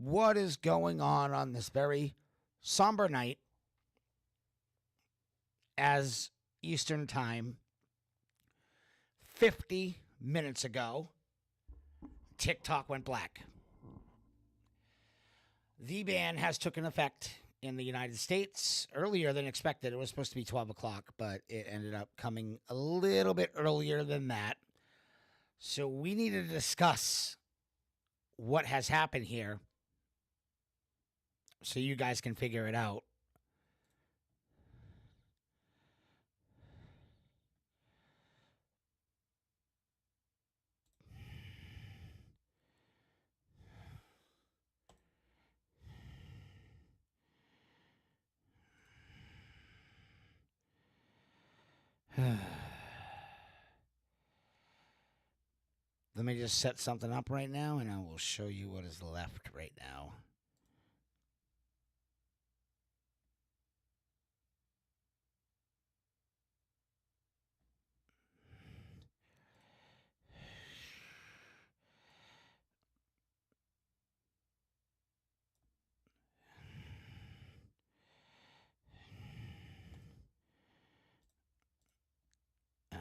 what is going on this very somber night as Eastern Time. 50 minutes ago, TikTok went black. The ban has taken effect in the United States earlier than expected. It was supposed to be 12 o'clock, but it ended up coming a little bit earlier than that. So we need to discuss what has happened here so you guys can figure it out. Let me just set something up right now, and I will show you what is left right now. Oh.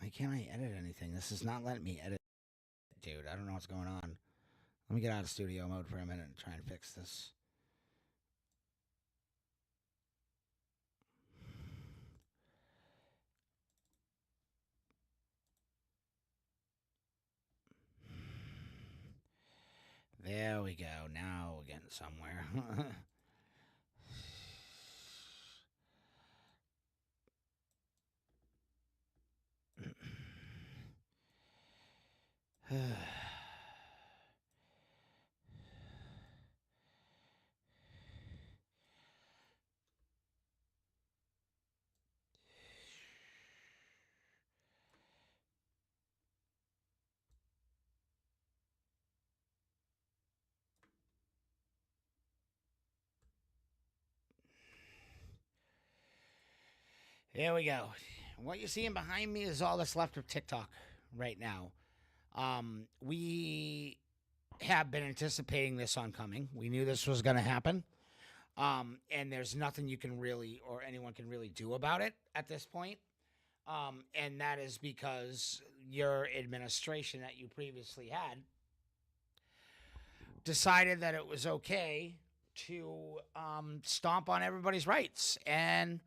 Why can't I edit anything? This is not letting me edit, dude. I don't know what's going on. Let me get out of studio mode for a minute and try and fix this. There we go. Now we're getting somewhere. Here we go. What you're seeing behind me is all that's left of TikTok right now. We have been anticipating this oncoming. We knew this was going to happen. And there's nothing you can really, or anyone can really do about it at this point. And that is because your administration that you previously had decided that it was okay to stomp on everybody's rights and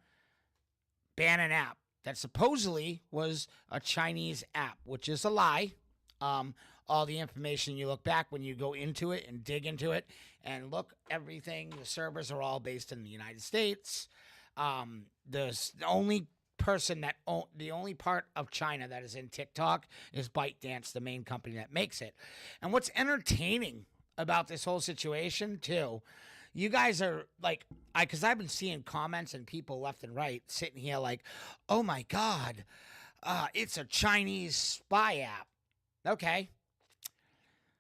ban an app that supposedly was a Chinese app, which is a lie. All the information you look back when you go into it and dig into it and look, everything, the servers are all based in the United States. The only the only part of China that is in TikTok is ByteDance, the main company that makes it. And what's entertaining about this whole situation too, you guys are like, because I've been seeing comments and people left and right sitting here like, oh my God, it's a Chinese spy app. Okay.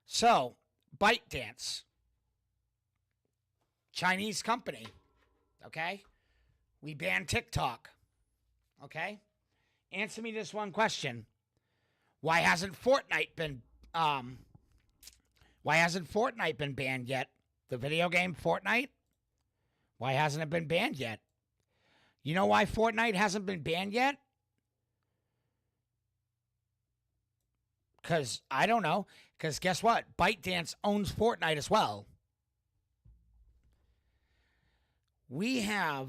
So, ByteDance, Chinese company. Okay. We banned TikTok. Okay. Answer me this one question. Why hasn't Fortnite been banned yet? The video game Fortnite? Why hasn't it been banned yet? You know why Fortnite hasn't been banned yet? Because I don't know. Because guess what? ByteDance owns Fortnite as well. We have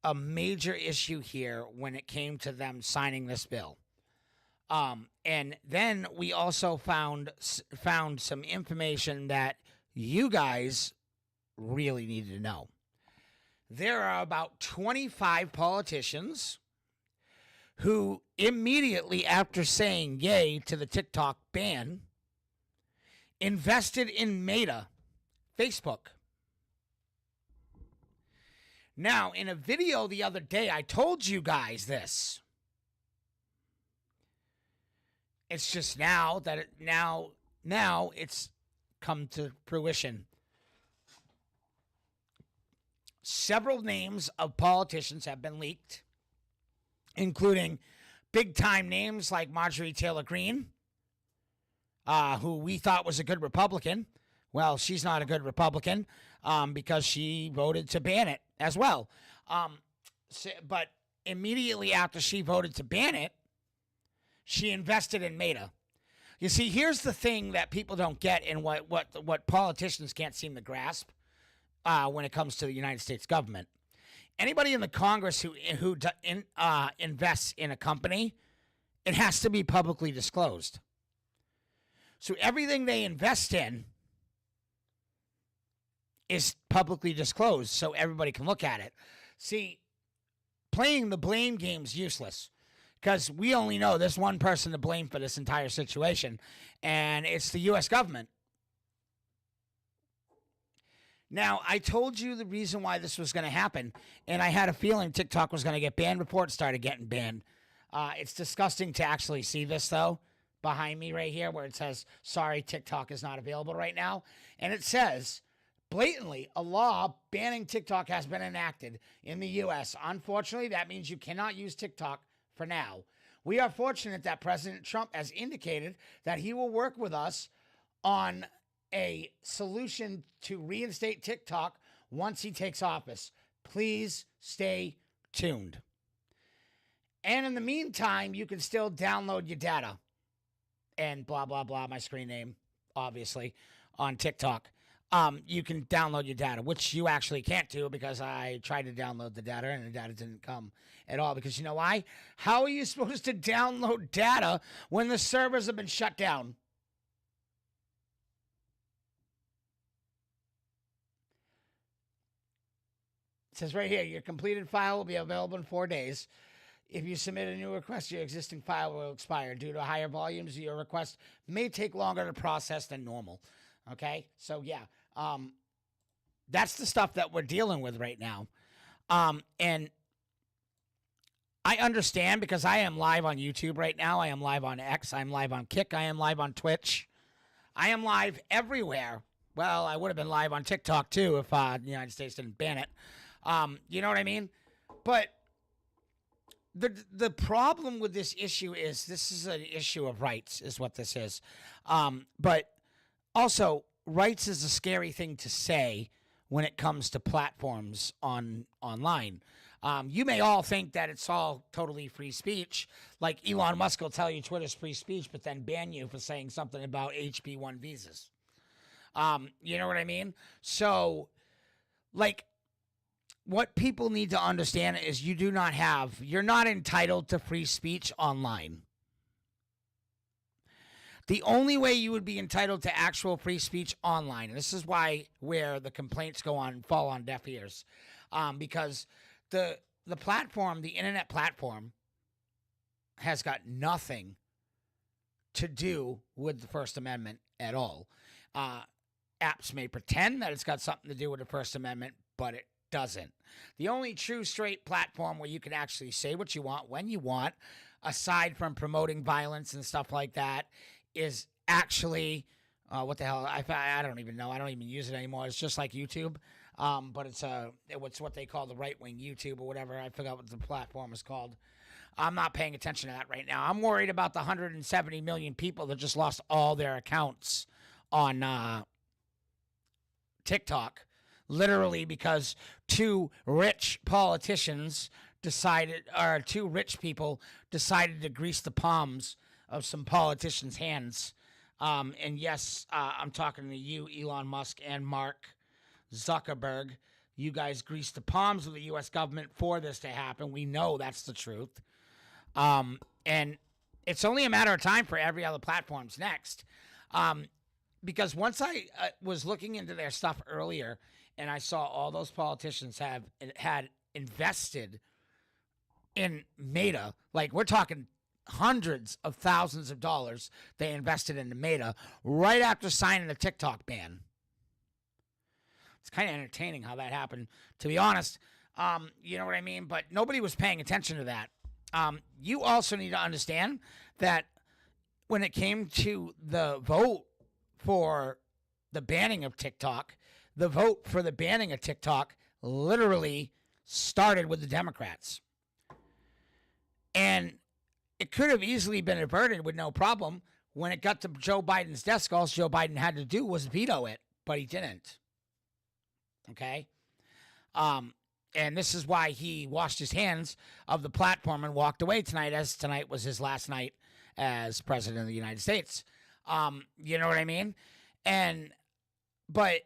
a major issue here when it came to them signing this bill. And then we also found some information that you guys really needed to know. There are about 25 politicians who immediately after saying yay to the TikTok ban invested in Meta, Facebook. Now, in a video the other day, I told you guys this. It's just now that now it's come to fruition. Several names of politicians have been leaked, including big-time names like Marjorie Taylor Greene, who we thought was a good Republican. Well, she's not a good Republican because she voted to ban it as well. But immediately after she voted to ban it, she invested in Meta. You see, here's the thing that people don't get and what politicians can't seem to grasp when it comes to the United States government. Anybody in the Congress who invests in a company, it has to be publicly disclosed. So everything they invest in is publicly disclosed so everybody can look at it. See, playing the blame game is useless because we only know there's one person to blame for this entire situation, and it's the U.S. government. Now, I told you the reason why this was going to happen, and I had a feeling TikTok was going to get banned before it started getting banned. It's disgusting to actually see this, though, behind me right here where it says, sorry, TikTok is not available right now. And it says, blatantly, a law banning TikTok has been enacted in the U.S. Unfortunately, that means you cannot use TikTok for now. We are fortunate that President Trump has indicated that he will work with us on a solution to reinstate TikTok once he takes office. Please stay tuned. And in the meantime, you can still download your data and blah, blah, blah, my screen name, obviously, on TikTok. You can download your data, which you actually can't do because I tried to download the data and the data didn't come at all. Because you know why? How are you supposed to download data when the servers have been shut down? It says right here, your completed file will be available in 4 days. If you submit a new request, your existing file will expire. Due to higher volumes, your request may take longer to process than normal. Okay? So, yeah. That's the stuff that we're dealing with right now. And I understand because I am live on YouTube right now. I am live on X. I am live on Kick. I am live on Twitch. I am live everywhere. Well, I would have been live on TikTok, too, if the United States didn't ban it. You know what I mean? But the problem with this issue is this is an issue of rights, is what this is. But also, rights is a scary thing to say when it comes to platforms online. You may all think that it's all totally free speech. Like Elon Musk will tell you Twitter's free speech, but then ban you for saying something about HP1 visas. You know what I mean? So, like, what people need to understand is you're not entitled to free speech online. The only way you would be entitled to actual free speech online, and this is where the complaints fall on deaf ears, because the platform, the internet platform, has got nothing to do with the First Amendment at all. Apps may pretend that it's got something to do with the First Amendment, but it doesn't. The only true straight platform where you can actually say what you want when you want, aside from promoting violence and stuff like that, is actually what the hell? I don't even know. I don't even use it anymore. It's just like YouTube, but it's what they call the right wing YouTube or whatever. I forgot what the platform is called. I'm not paying attention to that right now. I'm worried about the 170 million people that just lost all their accounts on TikTok. Literally because two rich people decided to grease the palms of some politicians' hands. And yes, I'm talking to you, Elon Musk and Mark Zuckerberg. You guys greased the palms of the U.S. government for this to happen. We know that's the truth. And it's only a matter of time for every other platform's next. Because once I was looking into their stuff earlier, and I saw all those politicians had invested in Meta, like we're talking hundreds of thousands of dollars they invested into Meta right after signing the TikTok ban. It's kind of entertaining how that happened, to be honest. You know what I mean? But nobody was paying attention to that. You also need to understand that when it came to the vote for the banning of TikTok, the vote for the banning of TikTok literally started with the Democrats. And it could have easily been averted with no problem. When it got to Joe Biden's desk, all Joe Biden had to do was veto it, but he didn't. Okay? And this is why he washed his hands of the platform and walked away tonight, as tonight was his last night as president of the United States. You know what I mean? But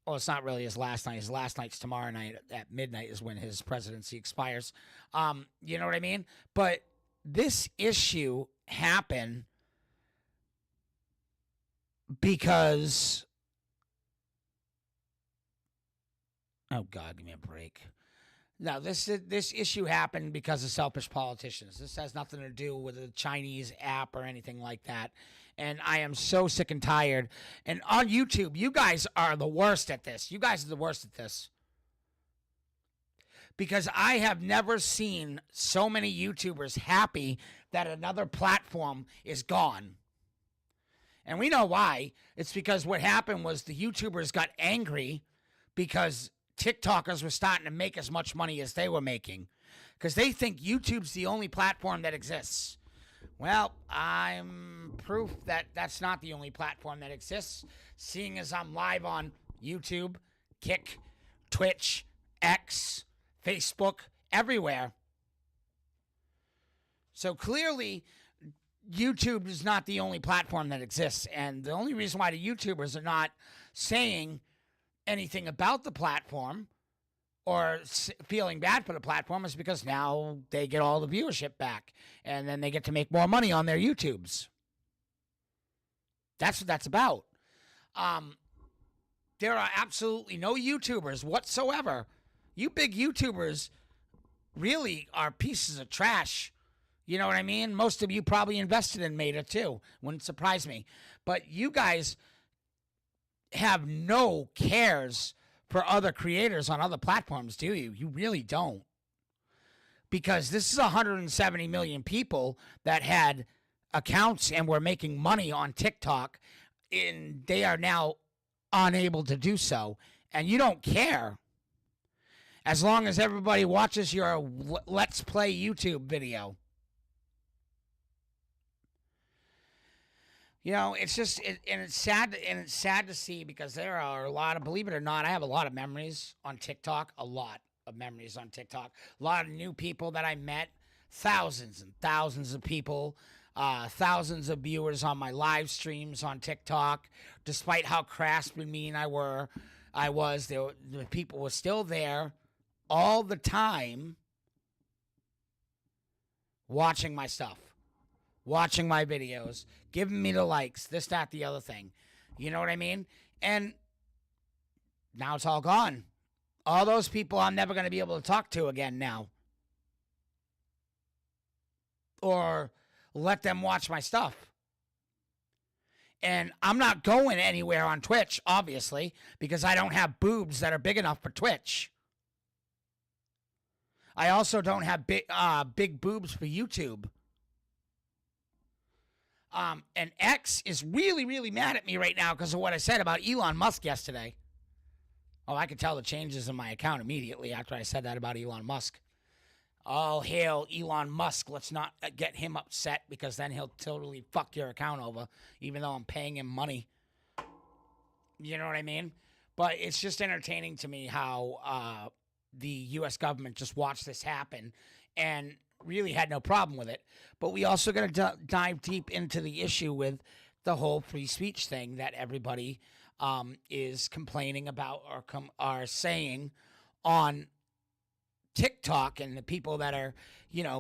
it's not really his last night. His last night's tomorrow night at midnight is when his presidency expires. You know what I mean? But this issue happened because... Oh, God, give me a break. No, this issue happened because of selfish politicians. This has nothing to do with a Chinese app or anything like that. And I am so sick and tired. And on YouTube, you guys are the worst at this. You guys are the worst at this. Because I have never seen so many YouTubers happy that another platform is gone. And we know why. It's because what happened was the YouTubers got angry because TikTokers were starting to make as much money as they were making because they think YouTube's the only platform that exists. Well, I'm proof that that's not the only platform that exists, seeing as I'm live on YouTube, Kick, Twitch, X, Facebook, everywhere. So clearly, YouTube is not the only platform that exists, and the only reason why the YouTubers are not saying anything about the platform or feeling bad for the platform is because now they get all the viewership back and then they get to make more money on their YouTubes. That's what that's about. There are absolutely no YouTubers whatsoever. You big YouTubers really are pieces of trash. You know what I mean? Most of you probably invested in Meta too. Wouldn't surprise me. But you guys have no cares for other creators on other platforms, do you? You really don't. Because this is 170 million people that had accounts and were making money on TikTok, and they are now unable to do so. And you don't care. As long as everybody watches your Let's Play YouTube video. You know, it's just, it's sad to see because there are a lot of, believe it or not, I have a lot of memories on TikTok, a lot of memories on TikTok, a lot of new people that I met, thousands and thousands of people, thousands of viewers on my live streams on TikTok, despite how crass and mean the people were still there all the time watching my stuff. Watching my videos, giving me the likes, this, that, the other thing. You know what I mean? And now it's all gone. All those people I'm never going to be able to talk to again now. Or let them watch my stuff. And I'm not going anywhere on Twitch, obviously, because I don't have boobs that are big enough for Twitch. I also don't have big boobs for YouTube. And X is really, really mad at me right now because of what I said about Elon Musk yesterday. Oh, I could tell the changes in my account immediately after I said that about Elon Musk. All hail Elon Musk. Let's not get him upset because then he'll totally fuck your account over, even though I'm paying him money. You know what I mean? But it's just entertaining to me how the U.S. government just watched this happen. And really had no problem with it. But we also got to dive deep into the issue with the whole free speech thing that everybody is complaining about or are saying on TikTok, and the people that are,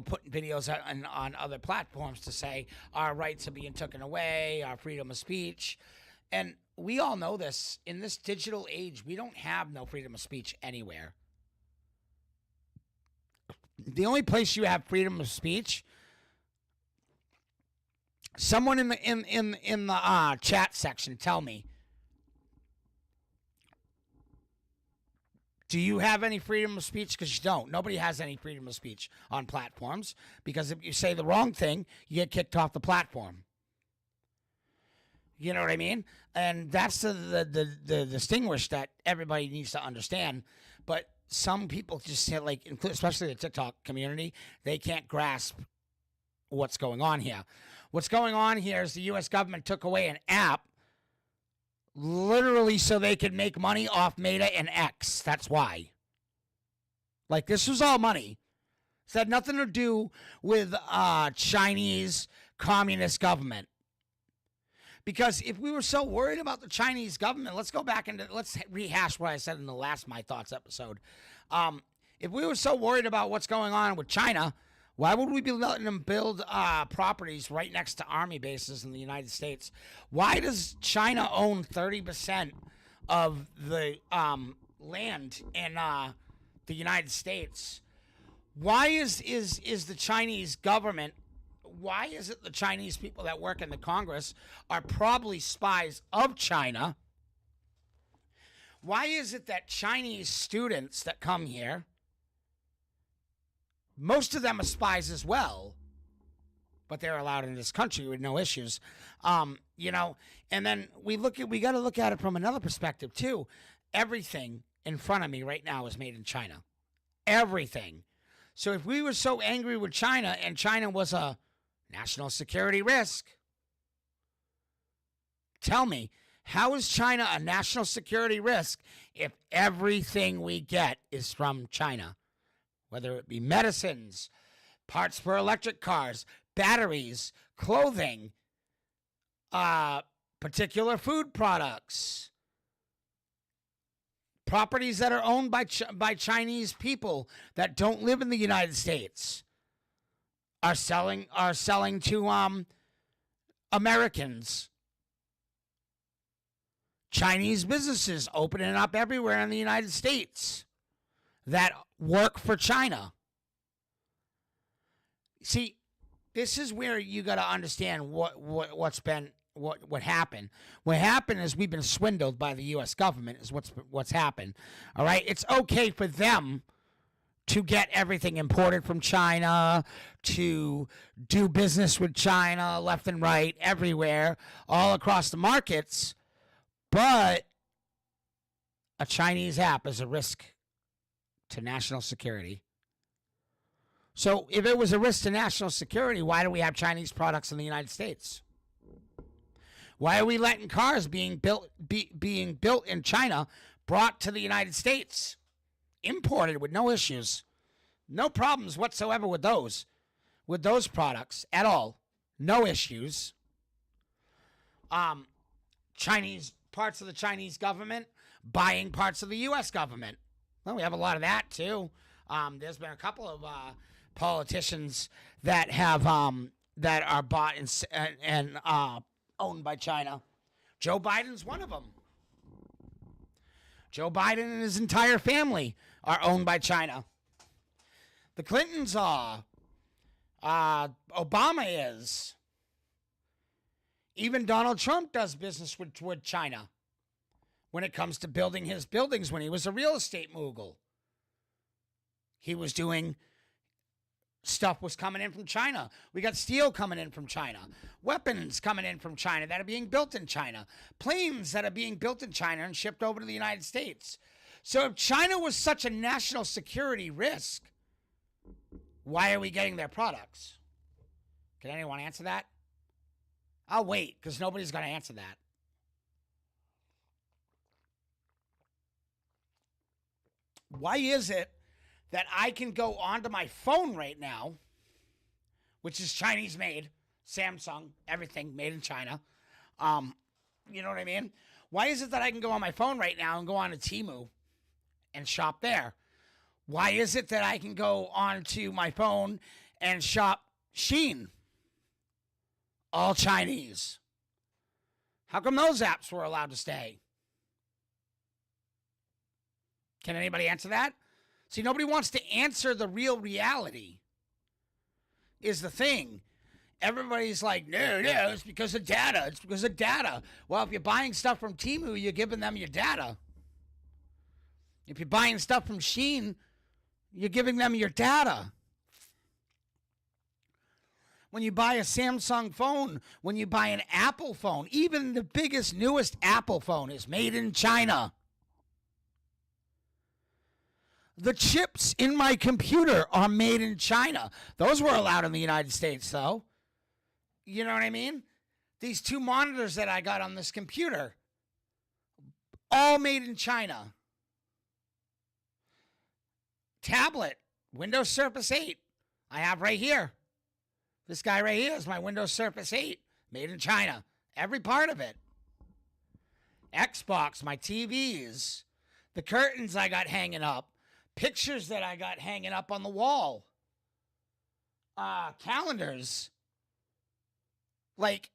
putting videos on other platforms to say our rights are being taken away, our freedom of speech. And we all know this. In this digital age, we don't have no freedom of speech anywhere. The only place you have freedom of speech, someone in the chat section, tell me, do you have any freedom of speech? Because you don't. Nobody has any freedom of speech on platforms, because if you say the wrong thing, you get kicked off the platform. You know what I mean? And that's the distinguish that everybody needs to understand. But some people just say, like, especially the TikTok community, they can't grasp what's going on here. What's going on here is the U.S. government took away an app literally so they could make money off Meta and X. That's why. Like, this was all money. It had nothing to do with Chinese communist government. Because if we were so worried about the Chinese government, let's go back and let's rehash what I said in the last My Thoughts episode. If we were so worried about what's going on with China, why would we be letting them build properties right next to army bases in the United States? Why does China own 30% of the land in the United States? Why is the Chinese government, why is it the Chinese people that work in the Congress are probably spies of China? Why is it that Chinese students that come here, most of them are spies as well, but they're allowed in this country with no issues. And then we got to look at it from another perspective too. Everything in front of me right now is made in China. Everything. So if we were so angry with China and China was a national security risk, tell me, how is China a national security risk if everything we get is from China? Whether it be medicines, parts for electric cars, batteries, clothing, particular food products, properties that are owned by Chinese people that don't live in the United States are selling to Americans. Chinese businesses opening up everywhere in the United States that work for China. See, this is where you got to understand what happened. What happened is we've been swindled by the U.S. government. Is what's happened. All right, it's okay for them to get everything imported from China, to do business with China left and right, everywhere, all across the markets. But a Chinese app is a risk to national security. So if it was a risk to national security, why do we have Chinese products in the United States? Why are we letting cars being built in China brought to the United States, imported with no issues, no problems whatsoever with those products at all, no issues? Chinese parts of the Chinese government buying parts of the U.S. government. Well, we have a lot of that too. There's been a couple of politicians that have that are bought and owned by China. Joe Biden's one of them. Joe Biden and his entire family are owned by China. The Clintons are. Obama is. Even Donald Trump does business with China when it comes to building his buildings when he was a real estate mogul. He was doing stuff was coming in from China. We got steel coming in from China. Weapons coming in from China that are being built in China. Planes that are being built in China and shipped over to the United States. So if China was such a national security risk, why are we getting their products? Can anyone answer that? I'll wait, because nobody's going to answer that. Why is it that I can go onto my phone right now which is Chinese made. Samsung, everything made in China. You know what I mean? Why is it that I can go on my phone right now and go on to Temu and shop there? Why is it that I can go onto my phone and shop Shein? All Chinese. How come those apps were allowed to stay? Can anybody answer that? See, nobody wants to answer the real reality, is the thing. Everybody's like, no, it's because of data. It's because of data. Well, if you're buying stuff from Temu, you're giving them your data. If you're buying stuff from Shein, you're giving them your data. When you buy a Samsung phone, when you buy an Apple phone, even the biggest, newest Apple phone is made in China. The chips in my computer are made in China. Those were allowed in the United States, though. You know what I mean? These 2 monitors that I got on this computer, all made in China. Tablet, Windows Surface 8, I have right here. This guy right here is my Windows Surface 8, made in China. Every part of it. Xbox, my TVs, the curtains I got hanging up, pictures that I got hanging up on the wall, calendars, like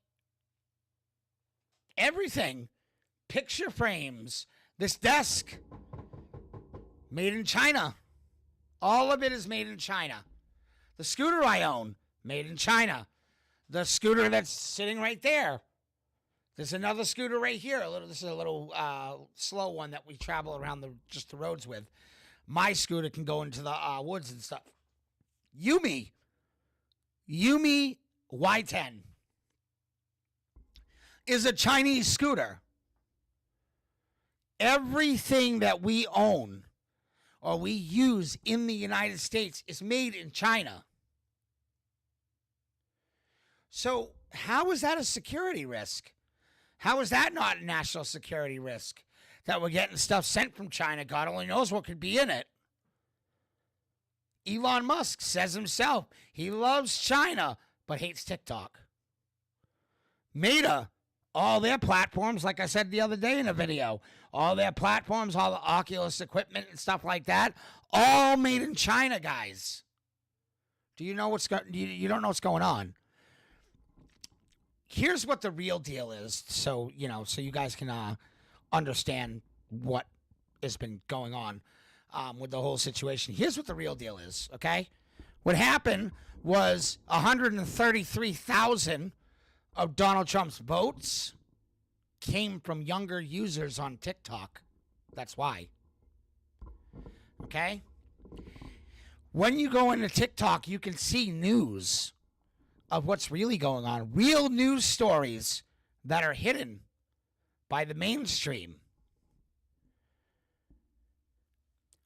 everything, picture frames, this desk, made in China. All of it is made in China. The scooter I own, made in China. The scooter that's sitting right there. There's another scooter right here. This is a little slow one that we travel around the roads with. My scooter can go into the woods and stuff. Yumi Y10 is a Chinese scooter. Everything that we own or we use in the United States is made in China. So how is that a security risk? How is that not a national security risk? That we're getting stuff sent from China. God only knows what could be in it. Elon Musk says himself he loves China but hates TikTok. Meta, all their platforms, like I said the other day in a video, all their platforms, all the Oculus equipment and stuff like that, all made in China, guys. Do you know you don't know what's going on? Here's what the real deal is, so you guys can understand what has been going on with the whole situation. Here's what the real deal is, okay? What happened was 133,000 of Donald Trump's votes came from younger users on TikTok. That's why. Okay? When you go into TikTok, you can see news of what's really going on. Real news stories that are hidden by the mainstream.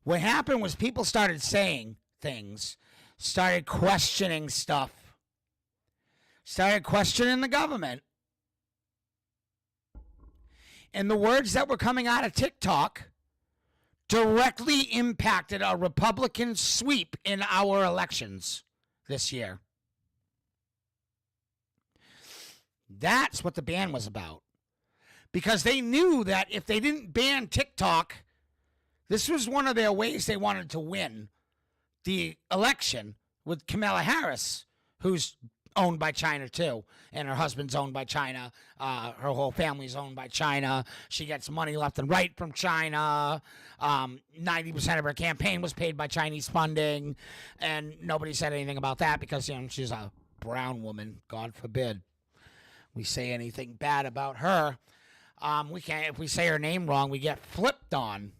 What happened was people started saying things, started questioning stuff, started questioning the government. And the words that were coming out of TikTok directly impacted a Republican sweep in our elections this year. That's what the ban was about. Because they knew that if they didn't ban TikTok, this was one of their ways they wanted to win the election with Kamala Harris, who's owned by China too, and her husband's owned by China. Her whole family's owned by China. She gets money left and right from China. 90% of her campaign was paid by Chinese funding, and nobody said anything about that because she's a brown woman. God forbid we say anything bad about her. We can't. If we say her name wrong, we get flipped on.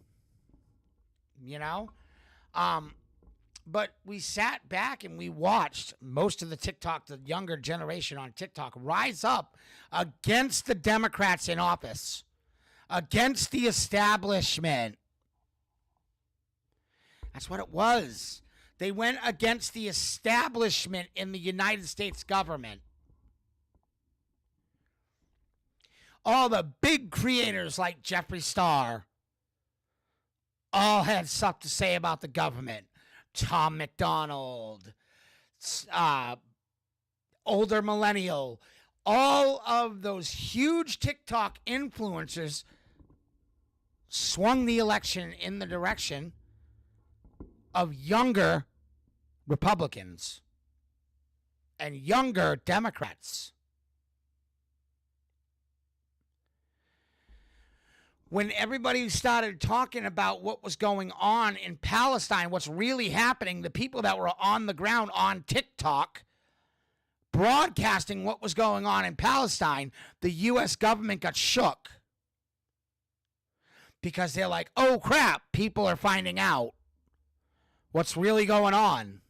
But we sat back and we watched most of the younger generation on TikTok rise up against the Democrats in office, against the establishment. That's what it was. They went against the establishment in the United States government. All the big creators like Jeffree Star all had stuff to say about the government. Tom McDonald, older millennial, all of those huge TikTok influencers swung the election in the direction of younger Republicans and younger Democrats. When everybody started talking about what was going on in Palestine, what's really happening, the people that were on the ground on TikTok broadcasting what was going on in Palestine, the U.S. government got shook. Because they're like, oh crap, people are finding out what's really going on.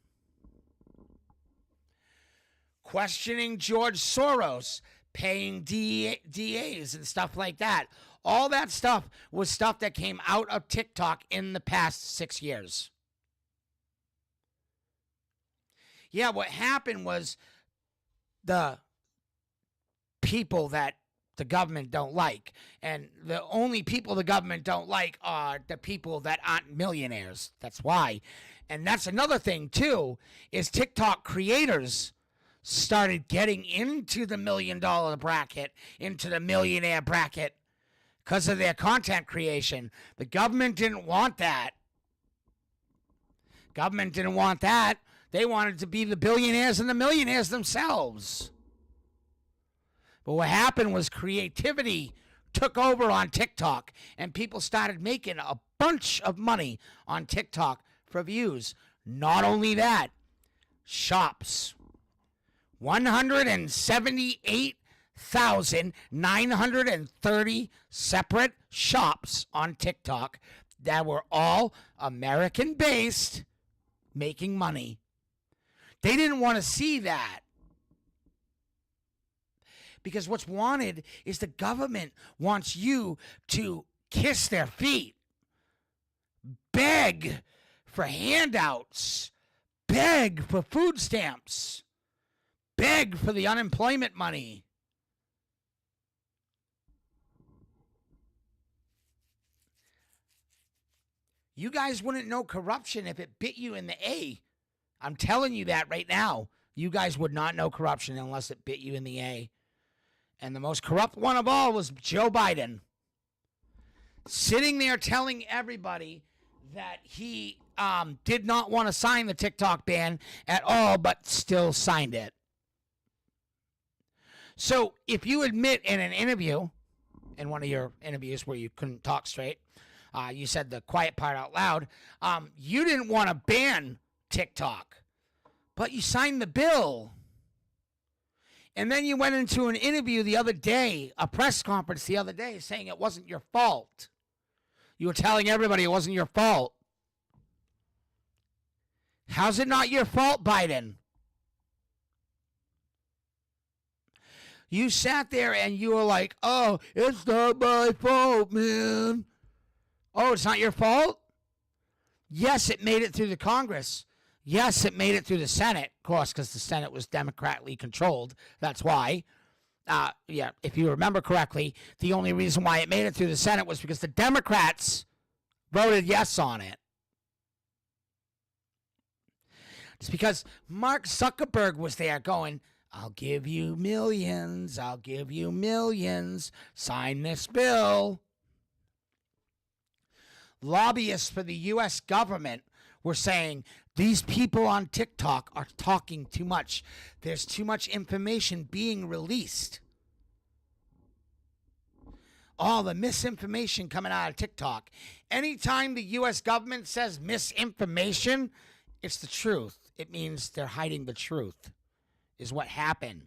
Questioning George Soros, paying DAs and stuff like that. All that stuff was stuff that came out of TikTok in the past 6 years. Yeah, what happened was the people that the government don't like, and the only people the government don't like are the people that aren't millionaires. That's why. And that's another thing too, is TikTok creators started getting into the $1 million bracket, into the millionaire bracket, because of their content creation. The government didn't want that. Government didn't want that. They wanted to be the billionaires and the millionaires themselves. But what happened was creativity took over on TikTok, and people started making a bunch of money on TikTok for views. Not only that, shops. 178,930 separate shops on TikTok that were all American-based, making money. They didn't want to see that. Because what's wanted is the government wants you to kiss their feet, beg for handouts, beg for food stamps, beg for the unemployment money. You guys wouldn't know corruption if it bit you in the A. I'm telling you that right now. You guys would not know corruption unless it bit you in the A. And the most corrupt one of all was Joe Biden. Sitting there telling everybody that he did not want to sign the TikTok ban at all, but still signed it. So if you admit in an interview, in one of your interviews where you couldn't talk straight, you said the quiet part out loud, you didn't want to ban TikTok, but you signed the bill. And then you went into an interview the other day, a press conference the other day, saying it wasn't your fault. You were telling everybody it wasn't your fault. How's it not your fault, Biden? You sat there and you were like, oh, it's not my fault, man. Oh, it's not your fault? Yes, it made it through the Congress. Yes, it made it through the Senate, of course, because the Senate was democratically controlled. That's why. Yeah, if you remember correctly, the only reason why it made it through the Senate was because the Democrats voted yes on it. It's because Mark Zuckerberg was there going, I'll give you millions. I'll give you millions. Sign this bill. Lobbyists for the U.S. government were saying, these people on TikTok are talking too much. There's too much information being released. All the misinformation coming out of TikTok. Anytime the U.S. government says misinformation, it's the truth. It means they're hiding the truth, is what happened.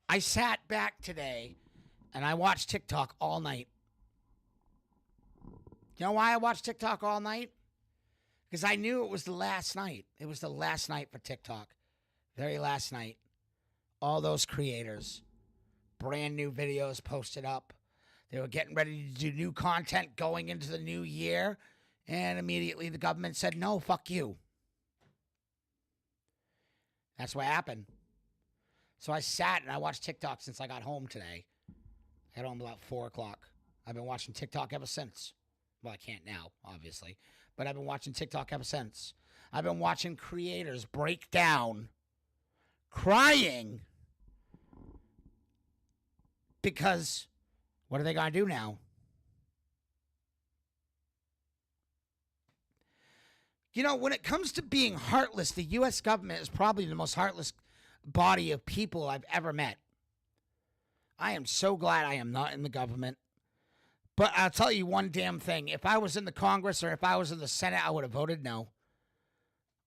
I sat back today and I watched TikTok all night. You know why I watched TikTok all night? Because I knew it was the last night. It was the last night for TikTok. Very last night. All those creators. Brand new videos posted up. They were getting ready to do new content going into the new year. And immediately the government said, no, fuck you. That's what happened. So I sat and I watched TikTok since I got home today. I got home about 4 o'clock. I've been watching TikTok ever since. Well, I can't now, obviously. But I've been watching TikTok ever since. I've been watching creators break down, crying, because what are they going to do now? You know, when it comes to being heartless, the U.S. government is probably the most heartless body of people I've ever met. I am so glad I am not in the government. But I'll tell you one damn thing. If I was in the Congress or if I was in the Senate, I would have voted no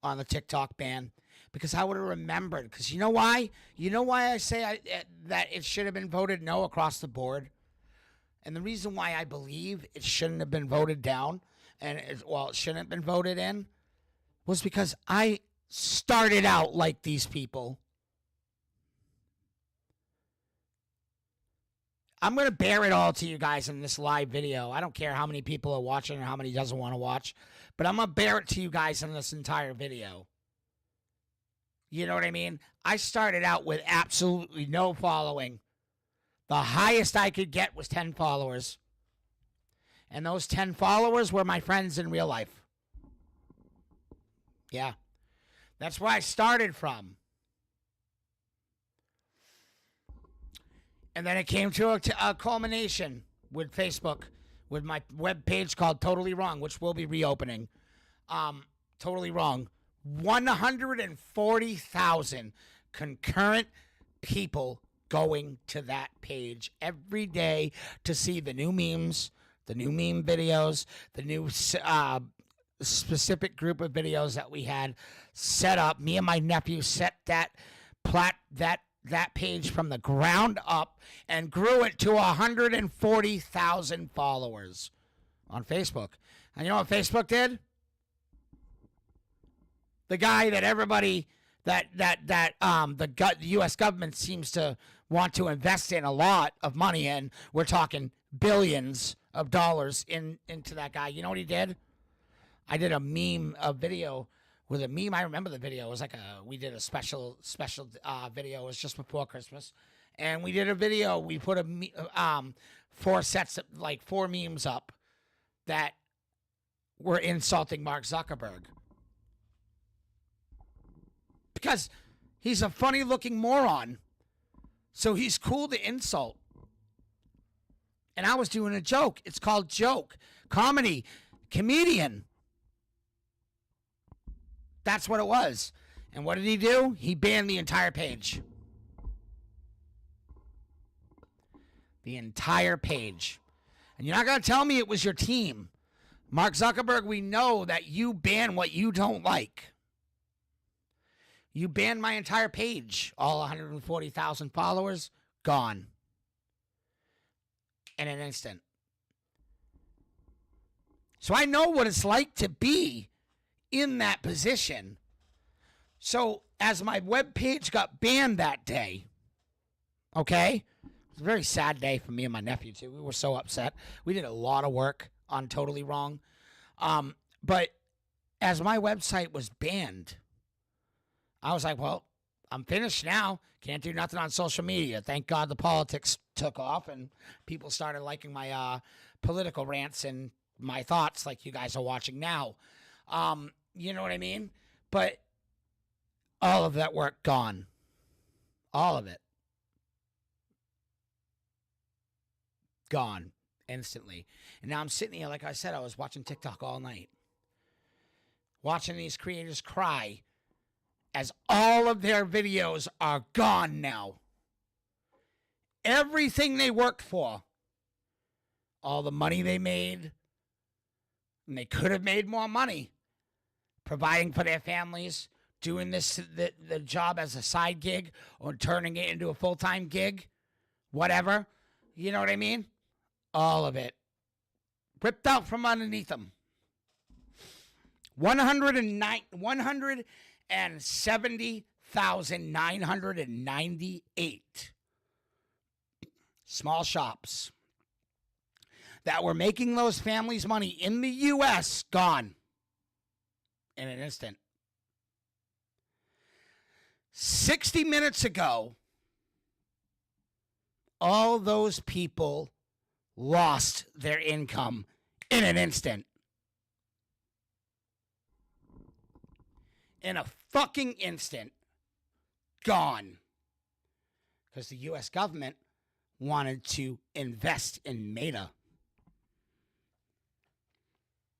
on the TikTok ban. Because I would have remembered. Because you know why? You know why I say that it should have been voted no across the board? And the reason why I believe it shouldn't have been voted down, and it shouldn't have been voted in, was because I started out like these people. I'm going to bear it all to you guys in this live video. I don't care how many people are watching or how many doesn't want to watch, but I'm going to bear it to you guys in this entire video. You know what I mean? I started out with absolutely no following. The highest I could get was 10 followers. And those 10 followers were my friends in real life. Yeah. That's where I started from. And then it came to a culmination with Facebook, with my web page called Totally Wrong, which will be reopening. Totally Wrong. 140,000 concurrent people going to that page every day to see the new memes, the new meme videos, the new specific group of videos that we had set up. Me and my nephew set that page from the ground up and grew it to 140,000 followers on Facebook. And you know what Facebook did? The guy that everybody the U.S. government seems to want to invest in a lot of money in. We're talking billions of dollars into that guy. You know what he did? I did a video with a meme. I remember the video. It was like we did a special video. It was just before Christmas. And we did a video. We put 4 sets of, like 4 memes up that were insulting Mark Zuckerberg. Because he's a funny looking moron. So he's cool to insult. And I was doing a joke. It's called joke. Comedy. Comedian. That's what it was. And what did he do? He banned the entire page. The entire page. And you're not going to tell me it was your team. Mark Zuckerberg, we know that you ban what you don't like. You banned my entire page. All 140,000 followers, gone. In an instant. So I know what it's like to be in that position. So as my web page got banned that day, okay, it was a very sad day for me and my nephew too. We were so upset. We did a lot of work on Totally Wrong. But as my website was banned, I was like, well, I'm finished now. Can't do nothing on social media. Thank God the politics took off and people started liking my political rants and my thoughts like you guys are watching now. You know what I mean? But all of that work gone. All of it. Gone instantly. And now I'm sitting here, like I said, I was watching TikTok all night. Watching these creators cry as all of their videos are gone now. Everything they worked for, all the money they made, and they could have made more money providing for their families, doing the job as a side gig or turning it into a full-time gig, whatever. You know what I mean? All of it. Ripped out from underneath them. 170,998 small shops that were making those families money in the U.S. gone in an instant. 60 minutes ago, all those people lost their income in an instant. in a fucking instant. Gone. Because the U.S. government wanted to invest in Meta.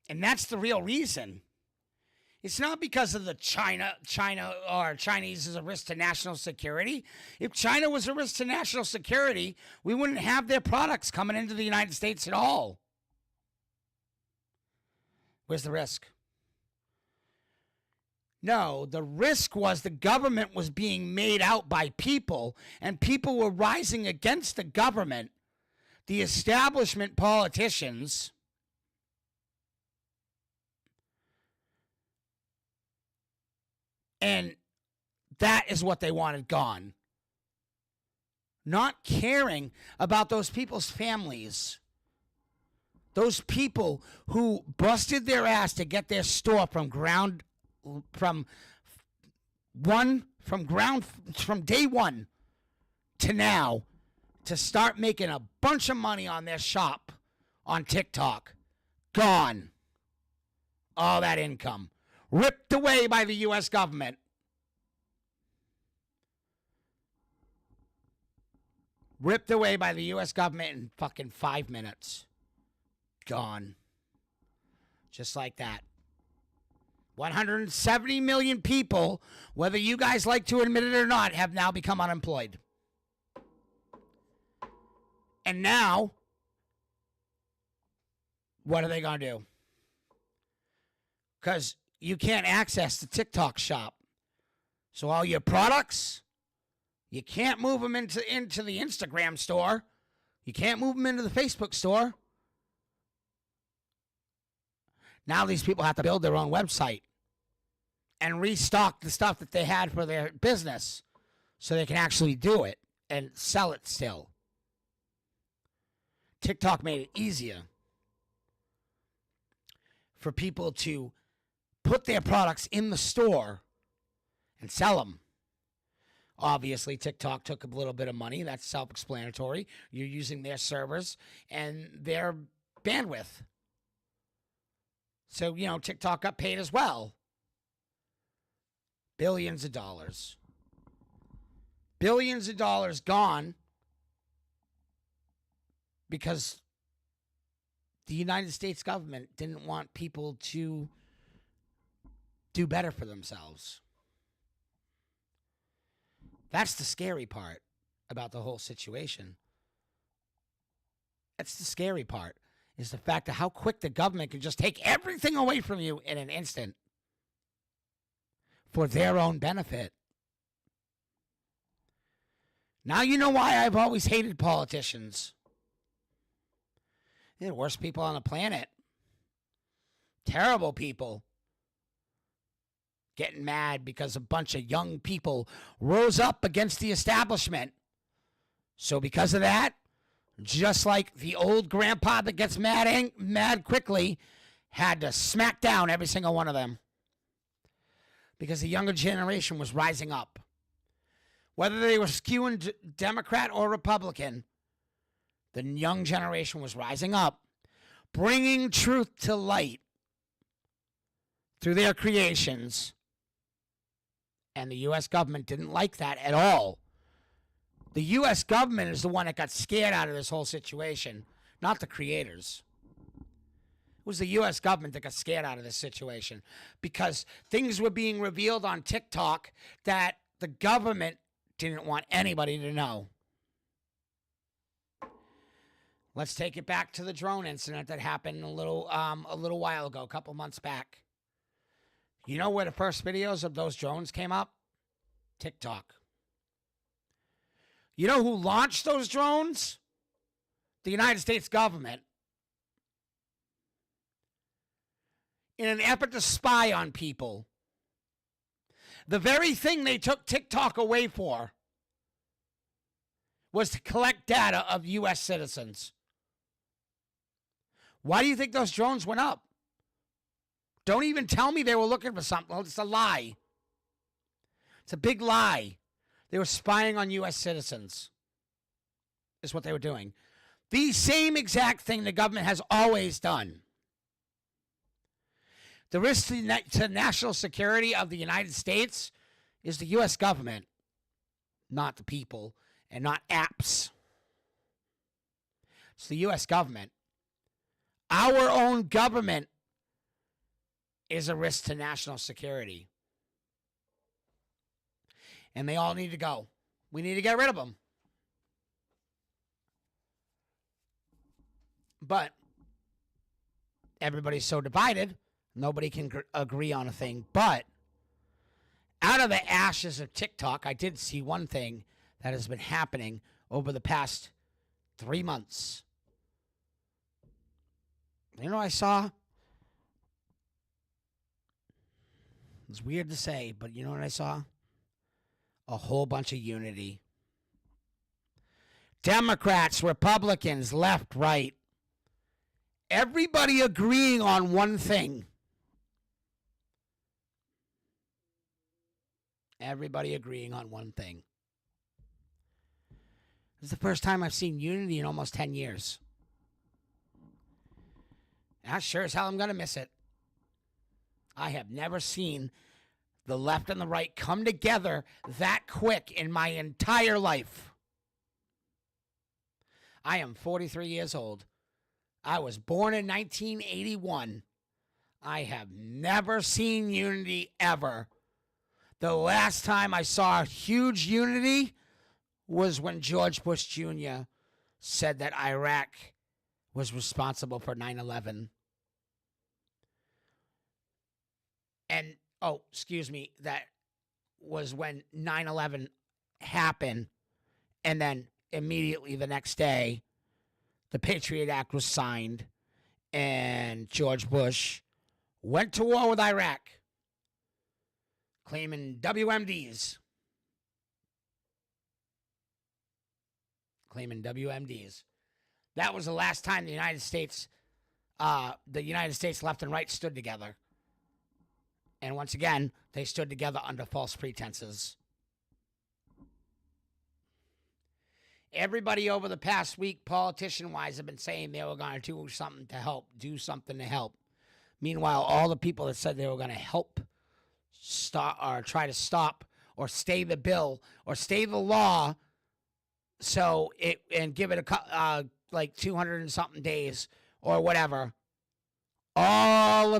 And that's the real reason. It's not because of the China or Chinese is a risk to national security. If China was a risk to national security, we wouldn't have their products coming into the United States at all. Where's the risk? No, the risk was the government was being made out by people, and people were rising against the government, the establishment politicians. And that is what they wanted gone. Not caring about those people's families. Those people who busted their ass to get their store from day one to now, to start making a bunch of money on their shop on TikTok. Gone. All that income. Ripped away by the U.S. government. Ripped away by the U.S. government in fucking 5 minutes. Gone. Just like that. 170 million people, whether you guys like to admit it or not, have now become unemployed. And now, what are they going to do? Because you can't access the TikTok shop. So all your products, you can't move them into the Instagram store. You can't move them into the Facebook store. Now these people have to build their own website and restock the stuff that they had for their business so they can actually do it and sell it still. TikTok made it easier for people to put their products in the store and sell them. Obviously, TikTok took a little bit of money. That's self-explanatory. You're using their servers and their bandwidth. So, TikTok got paid as well. Billions of dollars. Billions of dollars gone because the United States government didn't want people to do better for themselves. That's the scary part about the whole situation. That's the scary part, is the fact of how quick the government can just take everything away from you in an instant for their own benefit. Now you know why I've always hated politicians. They're the worst people on the planet. Terrible people. Getting mad because a bunch of young people rose up against the establishment. So because of that, just like the old grandpa that gets mad quickly, had to smack down every single one of them. Because the younger generation was rising up. Whether they were skewing Democrat or Republican, the young generation was rising up, bringing truth to light through their creations. And the U.S. government didn't like that at all. The U.S. government is the one that got scared out of this whole situation, not the creators. It was the U.S. government that got scared out of this situation because things were being revealed on TikTok that the government didn't want anybody to know. Let's take it back to the drone incident that happened a little while ago, a couple months back. You know where the first videos of those drones came up? TikTok. You know who launched those drones? The United States government. In an effort to spy on people. The very thing they took TikTok away for was to collect data of U.S. citizens. Why do you think those drones went up? Don't even tell me they were looking for something. It's a lie. It's a big lie. They were spying on U.S. citizens. Is what they were doing. The same exact thing the government has always done. The risk to national security of the United States is the U.S. government, not the people, and not apps. It's the U.S. government. Our own government is a risk to national security. And they all need to go. We need to get rid of them. But everybody's so divided, nobody can agree on a thing. But out of the ashes of TikTok, I did see one thing that has been happening over the past 3 months. You know what I saw? It's weird to say, but you know what I saw? A whole bunch of unity. Democrats, Republicans, left, right. Everybody agreeing on one thing. Everybody agreeing on one thing. This is the first time I've seen unity in almost 10 years. And sure as hell I'm going to miss it. I have never seen the left and the right come together that quick in my entire life. I am 43 years old. I was born in 1981. I have never seen unity ever. The last time I saw huge unity was when George Bush Jr. said that Iraq was responsible for 9/11. And, that was when 9/11 happened. And then immediately the next day, the Patriot Act was signed. And George Bush went to war with Iraq, claiming WMDs. That was the last time the United States left and right stood together. And once again, they stood together under false pretenses. Everybody over the past week, politician-wise, have been saying they were going to do something to help. Meanwhile, all the people that said they were going to help stop or try to stop or stay the bill or stay the law, and give it like 200 and something days or whatever. All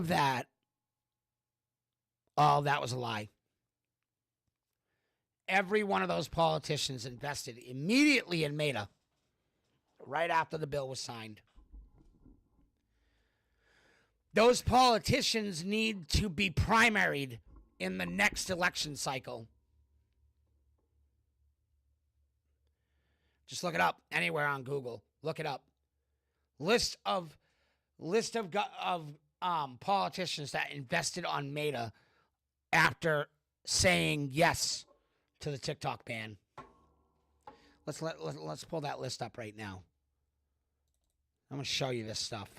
that was a lie. Every one of those politicians invested immediately in Meta right after the bill was signed. Those politicians need to be primaried in the next election cycle. Just look it up anywhere on Google. Look it up. List of politicians that invested on Meta after saying yes to the TikTok ban. Let's pull that list up right now. I'm going to show you this stuff.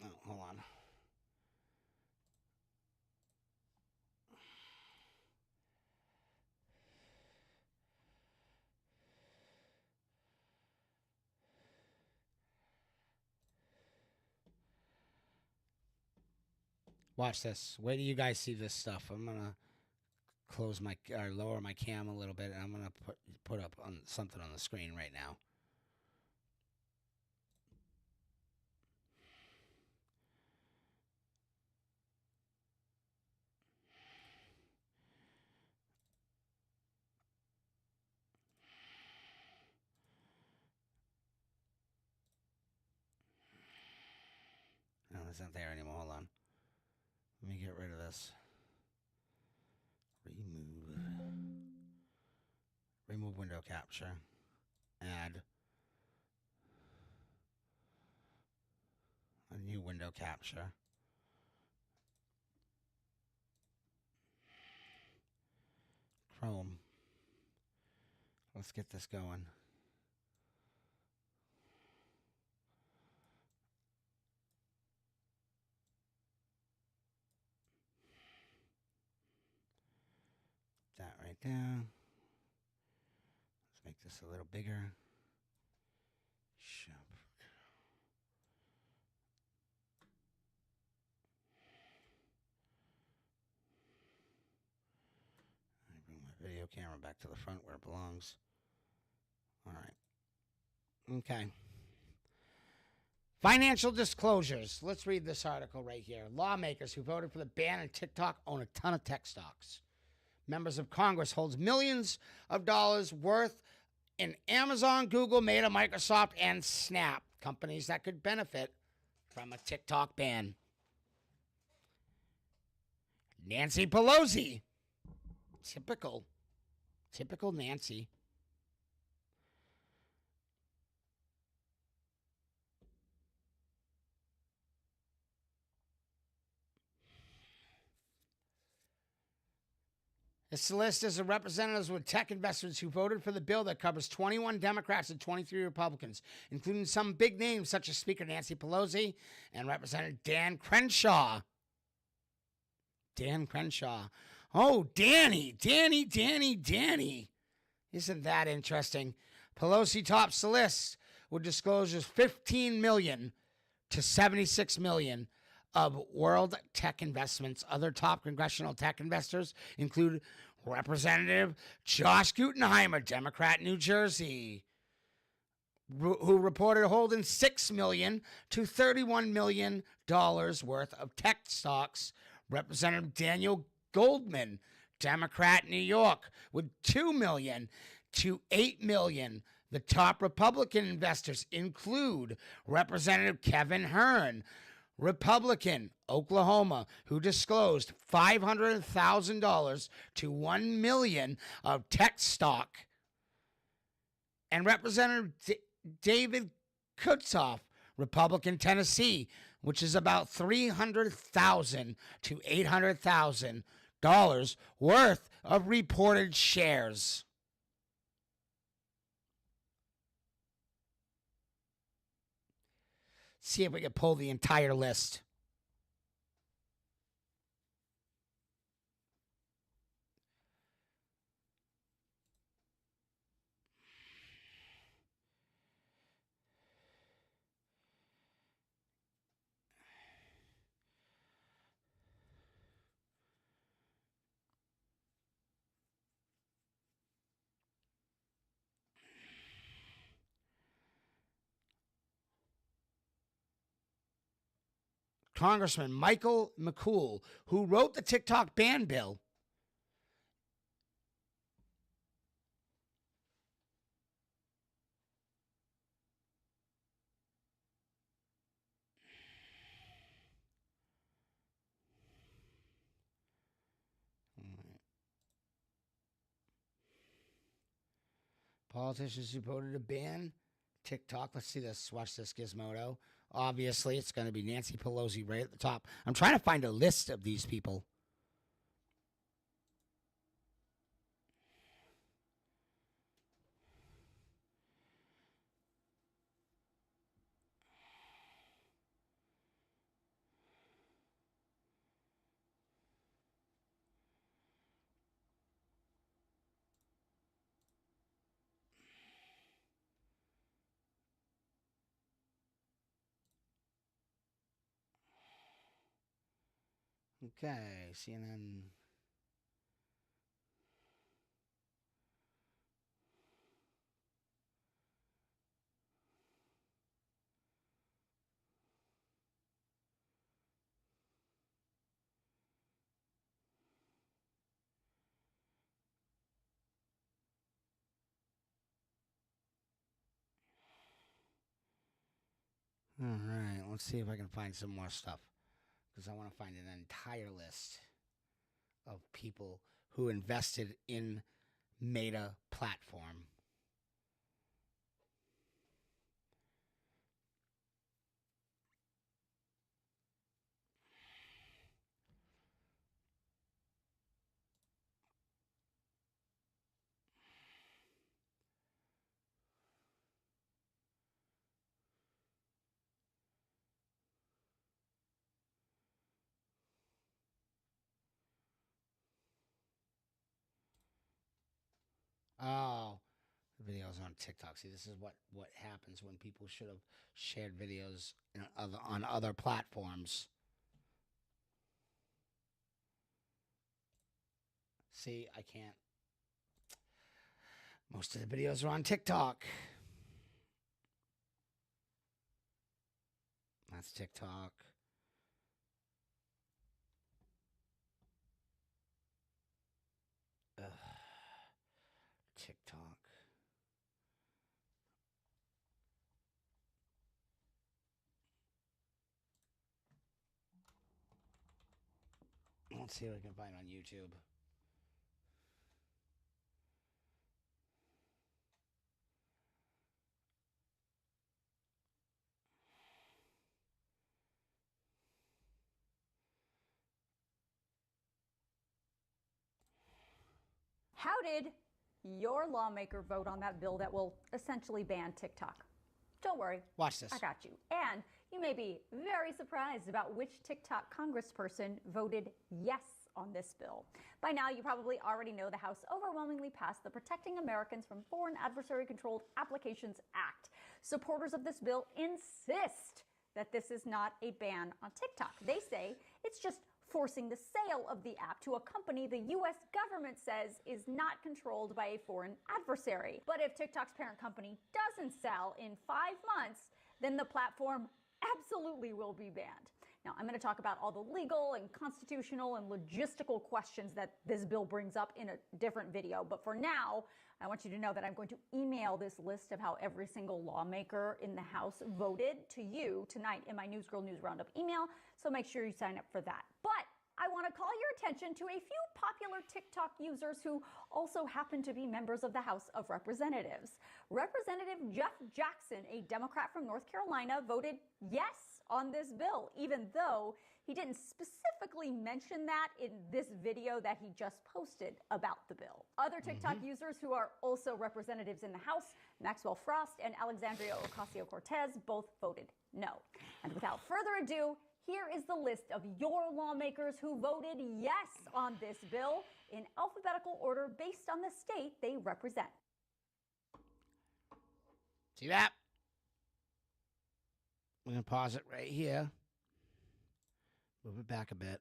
Oh, hold on. Watch this. Wait till you guys see this stuff. I'm gonna lower my cam a little bit, and I'm gonna put up on something on the screen right now. No, it's not there anymore. Hold on. Let me get rid of this. Remove window capture. Add a new window capture. Chrome. Let's get this going. That right there. Let's make this a little bigger. Shop. I bring my video camera back to the front where it belongs. All right. Okay. Financial disclosures. Let's read this article right here. Lawmakers who voted for the ban on TikTok own a ton of tech stocks. Members of Congress holds millions of dollars worth in Amazon, Google, Meta, Microsoft, and Snap, companies that could benefit from a TikTok ban. Nancy Pelosi. Typical Nancy. This list is of representatives with tech investors who voted for the bill that covers 21 Democrats and 23 Republicans, including some big names such as Speaker Nancy Pelosi and Representative Dan Crenshaw. Dan Crenshaw. Oh, Danny. Isn't that interesting? Pelosi tops the list with disclosures 15 million to 76 million of world tech investments. Other top congressional tech investors include Representative Josh Guttenheimer, Democrat, New Jersey, who reported holding $6 million to $31 million worth of tech stocks. Representative Daniel Goldman, Democrat, New York, with $2 million to $8 million. The top Republican investors include Representative Kevin Hern, Republican, Oklahoma, who disclosed $500,000 to $1 million of tech stock, and Representative David Kutzoff, Republican, Tennessee, which is about $300,000 to $800,000 worth of reported shares. See if we can pull the entire list. Congressman Michael McCool, who wrote the TikTok ban bill, politicians who voted to ban TikTok. Let's see this. Watch this, Gizmodo. Obviously, it's going to be Nancy Pelosi right at the top. I'm trying to find a list of these people. Okay, CNN. All right, let's see if I can find some more stuff. because I want to find an entire list of people who invested in Meta platform. Oh, videos on TikTok. See, this is what happens when people should have shared videos on other platforms. See, I can't. Most of the videos are on TikTok. That's TikTok. Ugh. TikTok. Let's see what I can find on YouTube. How did your lawmaker vote on that bill that will essentially ban TikTok? Don't worry. Watch this. I got you. And you may be very surprised about which TikTok congressperson voted yes on this bill. By now, you probably already know the House overwhelmingly passed the Protecting Americans from Foreign Adversary Controlled Applications Act. Supporters of this bill insist that this is not a ban on TikTok. They say it's just forcing the sale of the app to a company the U.S. government says is not controlled by a foreign adversary. But if TikTok's parent company doesn't sell in 5 months, then the platform absolutely will be banned. Now, I'm going to talk about all the legal and constitutional and logistical questions that this bill brings up in a different video. But for now, I want you to know that I'm going to email this list of how every single lawmaker in the House voted to you tonight in my Newsgirl News Roundup email. So make sure you sign up for that. But I want to call your attention to a few popular TikTok users who also happen to be members of the House of Representatives. Representative Jeff Jackson, a Democrat from North Carolina, voted yes on this bill, even though he didn't specifically mention that in this video that he just posted about the bill. Other TikTok users who are also representatives in the House, Maxwell Frost and Alexandria Ocasio-Cortez, both voted no. And without further ado, here is the list of your lawmakers who voted yes on this bill in alphabetical order based on the state they represent. See that? I'm going to pause it right here. Move it back a bit.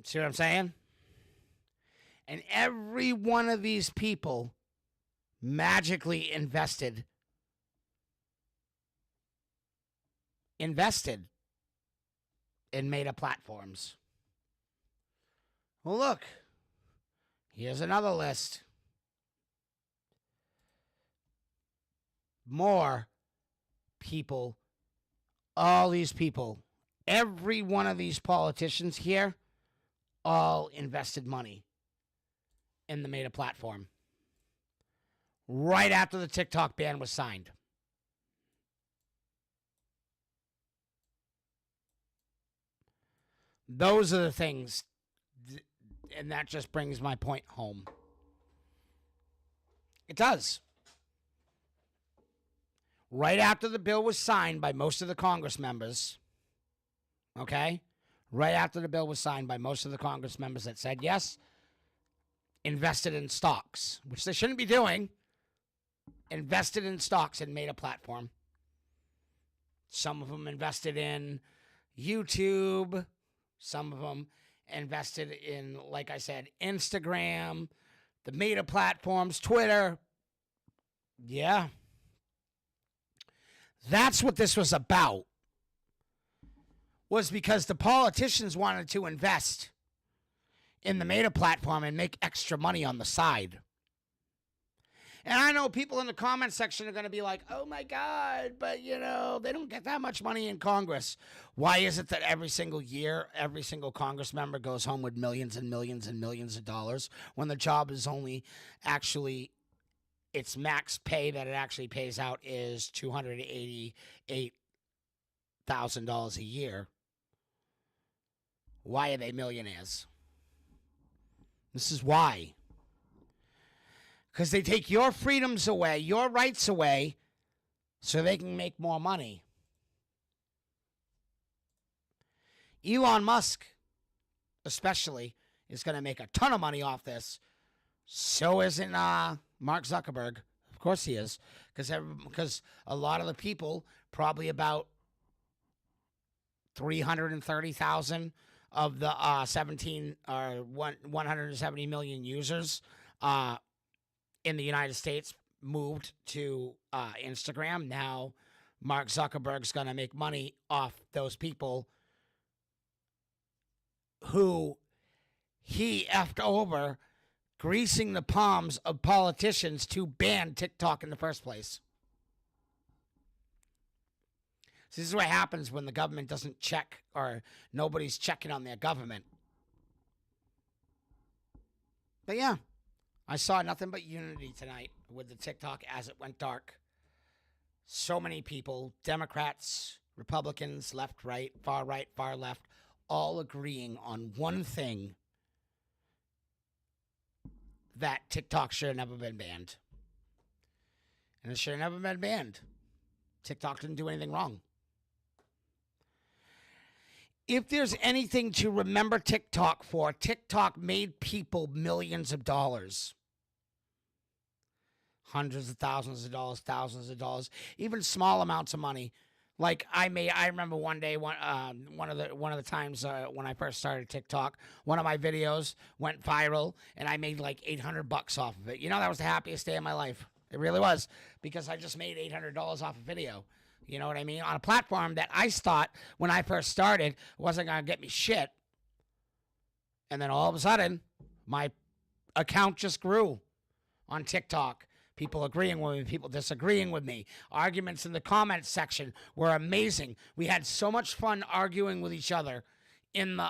See what I'm saying? And every one of these people magically invested in Meta platforms. Well, look, here's another list. More people, all these people, every one of these politicians here, all invested money in the Meta platform right after the TikTok ban was signed. Those are the things, and that just brings my point home. It does. Right after the bill was signed by most of the Congress members, okay? Right after the bill was signed by most of the Congress members that said yes, invested in stocks, which they shouldn't be doing, invested in stocks and made a platform. Some of them invested in YouTube. Some of them invested in, like I said, Instagram, the Meta platforms, Twitter. Yeah. That's what this was about. Was because the politicians wanted to invest in the Meta platform and make extra money on the side. And I know people in the comment section are going to be like, oh my God, but they don't get that much money in Congress. Why is it that every single year, every single Congress member goes home with millions and millions and millions of dollars when the job is only actually, its max pay that it actually pays out is $288,000 a year? Why are they millionaires? This is why. Because they take your freedoms away, your rights away, so they can make more money. Elon Musk, especially, is going to make a ton of money off this. So isn't Mark Zuckerberg. Of course he is. Because a lot of the people, probably about 330,000 of the 170 million users in the United States moved to Instagram. Now, Mark Zuckerberg's going to make money off those people who he effed over, greasing the palms of politicians to ban TikTok in the first place. So this is what happens when the government doesn't check, or nobody's checking on their government. But yeah, I saw nothing but unity tonight with the TikTok as it went dark. So many people, Democrats, Republicans, left, far left, all agreeing on one thing: that TikTok should have never been banned. And it should have never been banned. TikTok didn't do anything wrong. If there's anything to remember TikTok for, TikTok made people millions of dollars. Hundreds of thousands of dollars, even small amounts of money. Like I remember one day, one of the times when I first started TikTok, one of my videos went viral, and I made like $800 off of it. That was the happiest day of my life. It really was, because I just made $800 off a video. You know what I mean? On a platform that I thought when I first started wasn't going to get me shit. And then all of a sudden, my account just grew on TikTok. People agreeing with me, people disagreeing with me. Arguments in the comments section were amazing. We had so much fun arguing with each other in the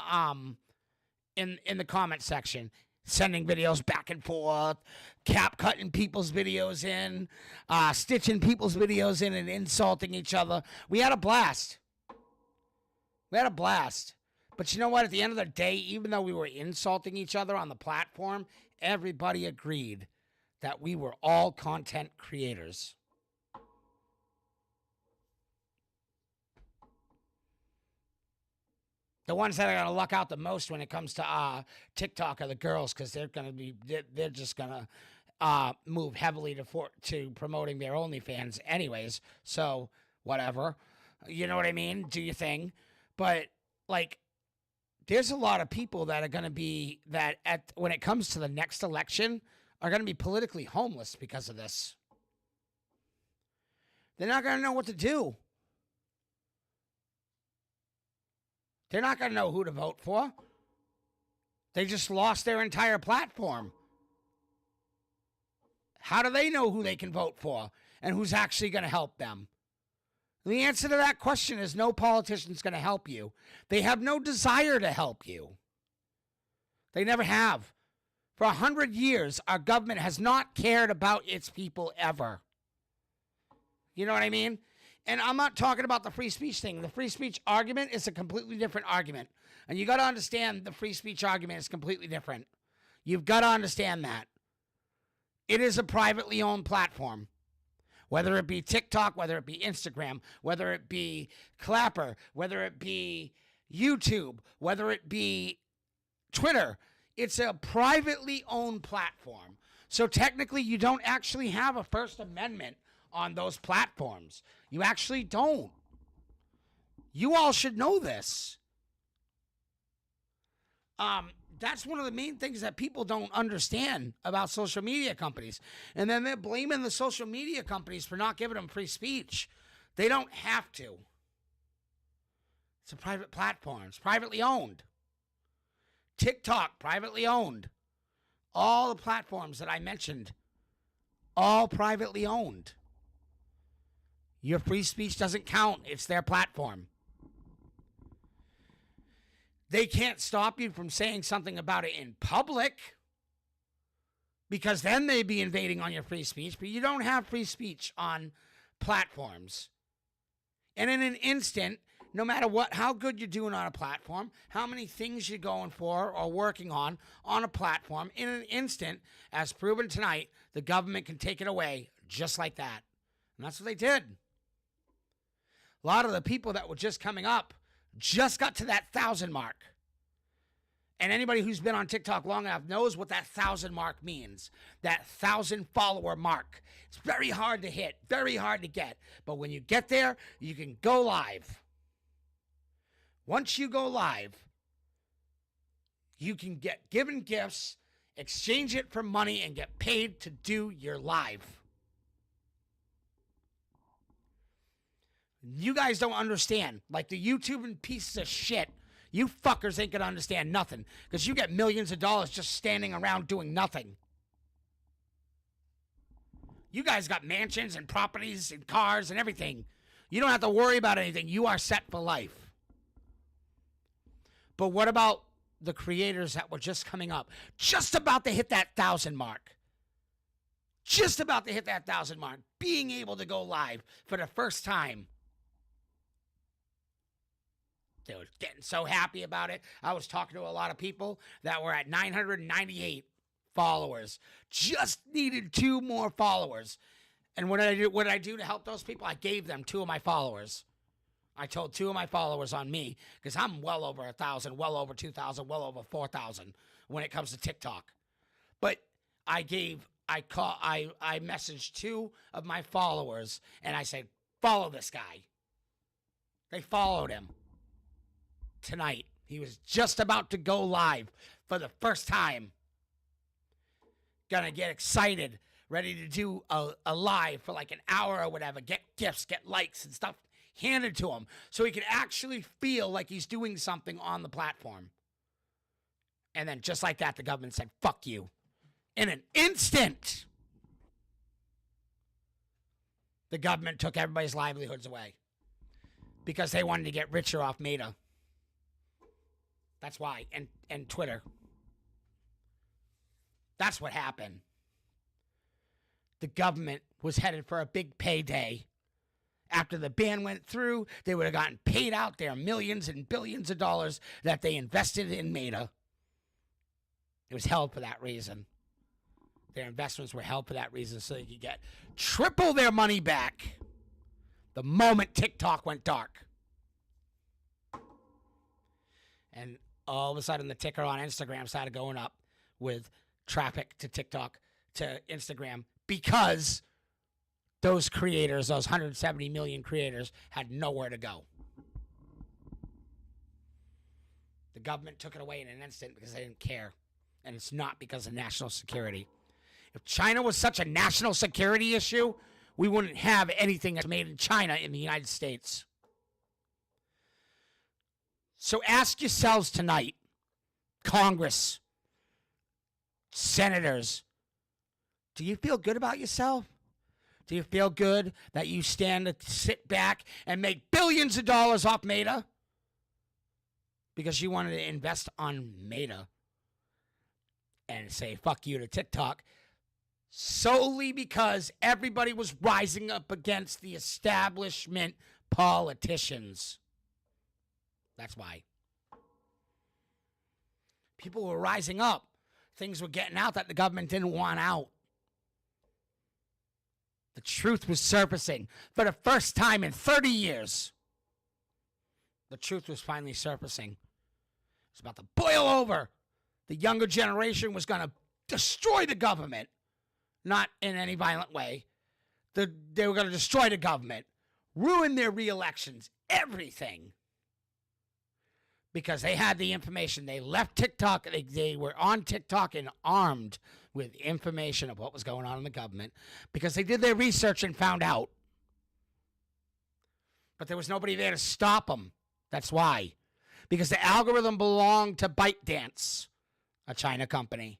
in the comment section. Sending videos back and forth, cap cutting people's videos in, stitching people's videos in, and insulting each other. We had a blast. But you know what? At the end of the day, even though we were insulting each other on the platform, everybody agreed that we were all content creators. The ones that are going to luck out the most when it comes to TikTok are the girls, because they're just going to move heavily to promoting their OnlyFans anyways. So whatever, you know what I mean? Do your thing. But like, there's a lot of people that are going to be when it comes to the next election are going to be politically homeless because of this. They're not going to know what to do. They're not going to know who to vote for. They just lost their entire platform. How do they know who they can vote for and who's actually going to help them? The answer to that question is no politician's going to help you. They have no desire to help you. They never have. For 100 years, our government has not cared about its people ever. You know what I mean? And I'm not talking about the free speech thing. The free speech argument is a completely different argument. And you got to understand the free speech argument is completely different. You've got to understand that. It is a privately owned platform. Whether it be TikTok, whether it be Instagram, whether it be Clapper, whether it be YouTube, whether it be Twitter, it's a privately owned platform. So technically, you don't actually have a First Amendment on those platforms. You actually don't. You all should know this. That's one of the main things that people don't understand about social media companies. And then they're blaming the social media companies for not giving them free speech. They don't have to. It's a private platform. It's privately owned. TikTok, privately owned. All the platforms that I mentioned, all privately owned. Your free speech doesn't count. It's their platform. They can't stop you from saying something about it in public, because then they'd be invading on your free speech. But you don't have free speech on platforms. And in an instant, no matter how good you're doing on a platform, how many things you're going for or working on a platform, in an instant, as proven tonight, the government can take it away just like that. And that's what they did. A lot of the people that were just coming up just got to that 1,000 mark. And anybody who's been on TikTok long enough knows what that 1,000 mark means. That 1,000 follower mark. It's very hard to hit, very hard to get. But when you get there, you can go live. Once you go live, you can get given gifts, exchange it for money, and get paid to do your live. You guys don't understand. Like the YouTubing pieces of shit, you fuckers ain't gonna understand nothing, because you get millions of dollars just standing around doing nothing. You guys got mansions and properties and cars and everything. You don't have to worry about anything. You are set for life. But what about the creators that were just coming up, just about to hit that 1,000 mark? Just about to hit that 1,000 mark, being able to go live for the first time. They were getting so happy about it. I was talking to a lot of people that were at 998 followers. Just needed 2 more followers. And what did I do to help those people? I gave them 2 of my followers. I told 2 of my followers on me, because I'm well over 1,000, well over 2,000, well over 4,000 when it comes to TikTok. But I messaged 2 of my followers, and I said, follow this guy. They followed him. Tonight, he was just about to go live for the first time. Gonna get excited, ready to do a live for like an hour or whatever, get gifts, get likes and stuff handed to him, so he could actually feel like he's doing something on the platform. And then just like that, the government said, fuck you. In an instant, the government took everybody's livelihoods away because they wanted to get richer off Meta. That's why. And Twitter. That's what happened. The government was headed for a big payday. After the ban went through, they would have gotten paid out their millions and billions of dollars that they invested in Meta. It was held for that reason. Their investments were held for that reason, so they could get triple their money back the moment TikTok went dark. And all of a sudden, the ticker on Instagram started going up with traffic to TikTok, to Instagram, because those creators, those 170 million creators, had nowhere to go. The government took it away in an instant because they didn't care. And it's not because of national security. If China was such a national security issue, we wouldn't have anything that's made in China in the United States. So ask yourselves tonight, Congress, senators, do you feel good about yourself? Do you feel good that you stand to sit back and make billions of dollars off Meta? Because you wanted to invest on Meta and say fuck you to TikTok solely because everybody was rising up against the establishment politicians. That's why. People were rising up. Things were getting out that the government didn't want out. The truth was surfacing for the first time in 30 years. The truth was finally surfacing. It was about to boil over. The younger generation was going to destroy the government. Not in any violent way. They were going to destroy the government. Ruin their re-elections. Everything. Because they had the information. They left TikTok. They were on TikTok and armed with information of what was going on in the government. Because they did their research and found out. But there was nobody there to stop them. That's why. Because the algorithm belonged to ByteDance. a China company.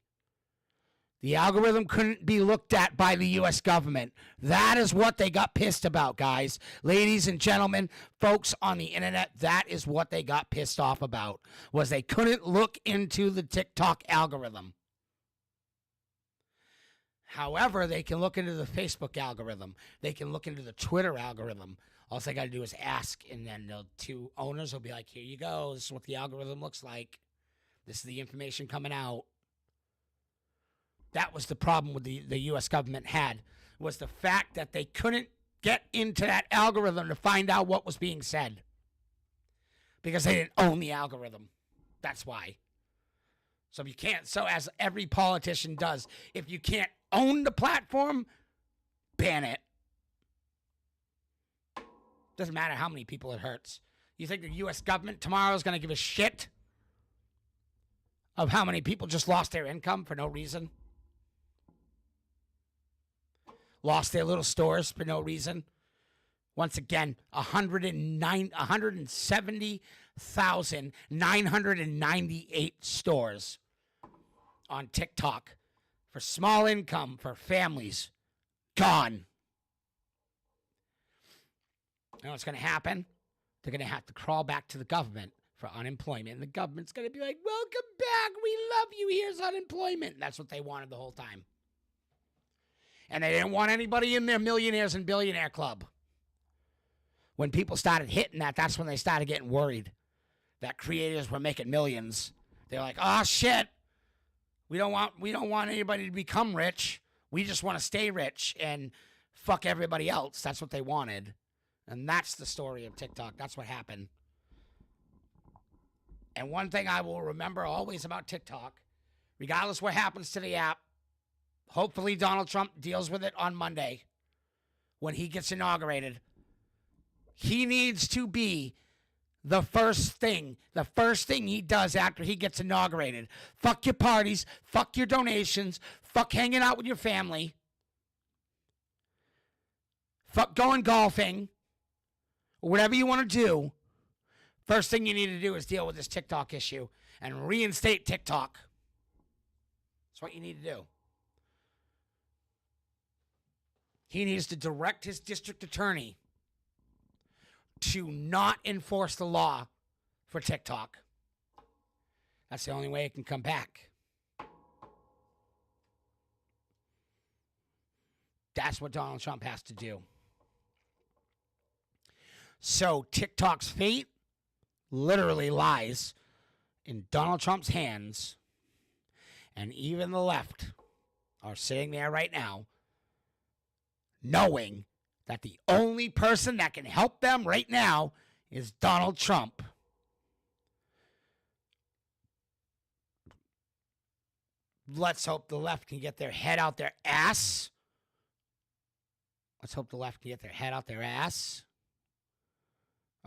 The algorithm couldn't be looked at by the U.S. government. That is what they got pissed about, guys. Ladies and gentlemen, folks on the internet, that is what they got pissed off about, was they couldn't look into the TikTok algorithm. However, they can look into the Facebook algorithm. They can look into the Twitter algorithm. All they got to do is ask, and then the two owners will be like, here you go. This is what the algorithm looks like. This is the information coming out. That was the problem with the U.S. government had, was the fact that they couldn't get into that algorithm to find out what was being said. Because they didn't own the algorithm. That's why. So you can't, so as every politician does, if you can't own the platform, ban it. Doesn't matter how many people it hurts. You think the U.S. government tomorrow is going to give a shit of how many people just lost their income for no reason? Lost their little stores for no reason. Once again, 170,998 stores on TikTok for small income, for families, gone. You know what's going to happen? They're going to have to crawl back to the government for unemployment. And the government's going to be like, welcome back. We love you. Here's unemployment. And that's what they wanted the whole time. And they didn't want anybody in their millionaires and billionaire club. When people started hitting that, that's when they started getting worried that creators were making millions. They're like, oh shit, we don't want anybody to become rich. We just want to stay rich and fuck everybody else. That's what they wanted. And that's the story of TikTok. That's what happened. And one thing I will remember always about TikTok, regardless what happens to the app, hopefully Donald Trump deals with it on Monday when he gets inaugurated. He needs to be the first thing he does after he gets inaugurated. Fuck your parties, fuck your donations, fuck hanging out with your family, fuck going golfing, or whatever you want to do. First thing you need to do is deal with this TikTok issue and reinstate TikTok. That's what you need to do. He needs to direct his district attorney to not enforce the law for TikTok. That's the only way it can come back. That's what Donald Trump has to do. So TikTok's fate literally lies in Donald Trump's hands, and even the left are sitting there right now knowing that the only person that can help them right now is Donald Trump. Let's hope the left can get their head out their ass. Let's hope the left can get their head out their ass.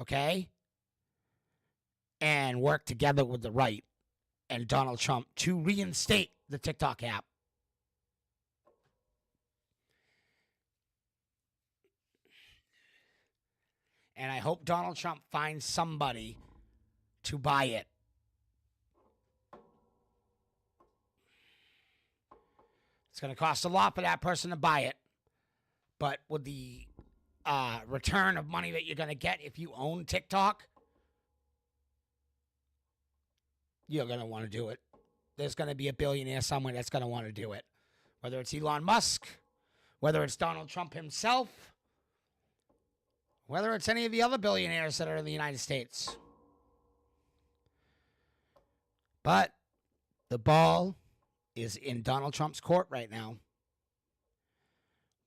Okay? And work together with the right and Donald Trump to reinstate the TikTok app. And I hope Donald Trump finds somebody to buy it. It's going to cost a lot for that person to buy it. But with the return of money that you're going to get if you own TikTok, you're going to want to do it. There's going to be a billionaire somewhere that's going to want to do it. Whether it's Elon Musk, whether it's Donald Trump himself, whether it's any of the other billionaires that are in the United States. But the ball is in Donald Trump's court right now.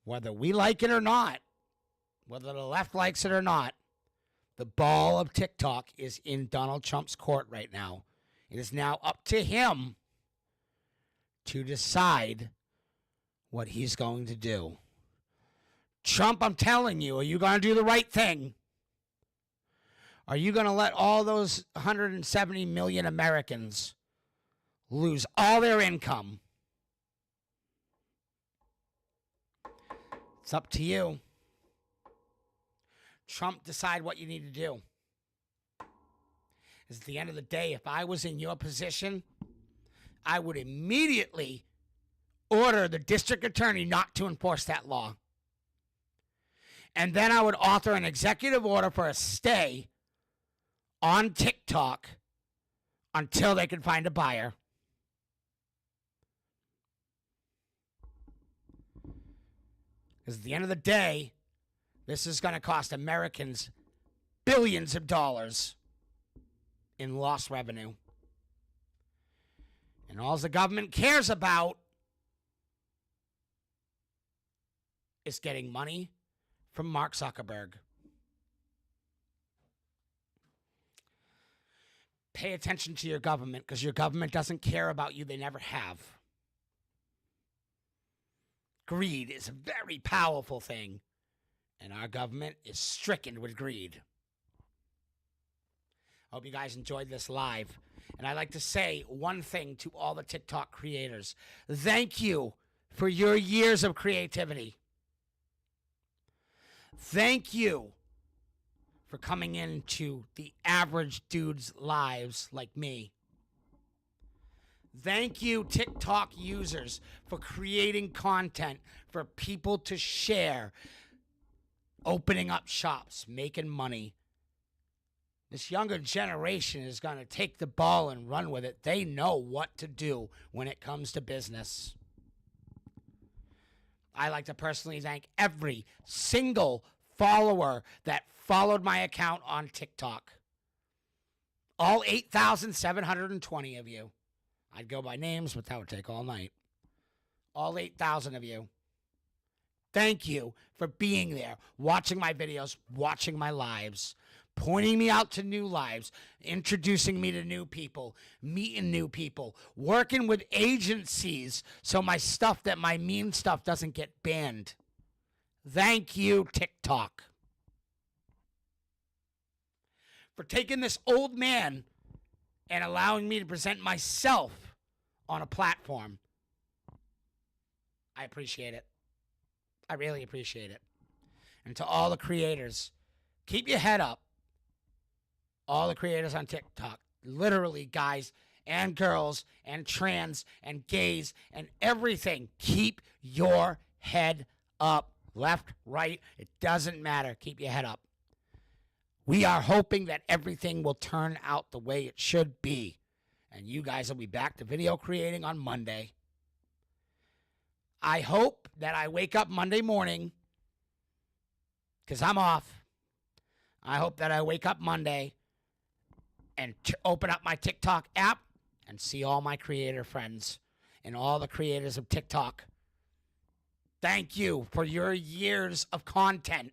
Whether we like it or not, whether the left likes it or not, the ball of TikTok is in Donald Trump's court right now. It is now up to him to decide what he's going to do. Trump, I'm telling you, are you going to do the right thing? Are you going to let all those 170 million Americans lose all their income? It's up to you. Trump, decide what you need to do. Because at the end of the day, if I was in your position, I would immediately order the district attorney not to enforce that law. And then I would author an executive order for a stay on TikTok until they could find a buyer. Because at the end of the day, this is going to cost Americans billions of dollars in lost revenue. And all the government cares about is getting money from Mark Zuckerberg. Pay attention to your government, because your government doesn't care about you. They never have. Greed is a very powerful thing, and our government is stricken with greed. I hope you guys enjoyed this live. And I'd like to say one thing to all the TikTok creators. Thank you for your years of creativity. Thank you for coming into the average dude's lives like me. Thank you, TikTok users, for creating content for people to share, opening up shops, making money. This younger generation is going to take the ball and run with it. They know what to do when it comes to business. I like to personally thank every single follower that followed my account on TikTok. All 8,720 of you. I'd go by names, but that would take all night. All 8,000 of you. Thank you for being there, watching my videos, watching my lives, pointing me out to new lives, introducing me to new people, meeting new people, working with agencies so my mean stuff doesn't get banned. Thank you, TikTok, for taking this old man and allowing me to present myself on a platform. I appreciate it. I really appreciate it. And to all the creators, keep your head up. All the creators on TikTok, literally guys and girls and trans and gays and everything, keep your head up. Left, right, it doesn't matter. Keep your head up. We are hoping that everything will turn out the way it should be. And you guys will be back to video creating on Monday. I hope that I wake up Monday morning, because I'm off. I hope that I wake up Monday and open up my TikTok app and see all my creator friends and all the creators of TikTok. Thank you for your years of content.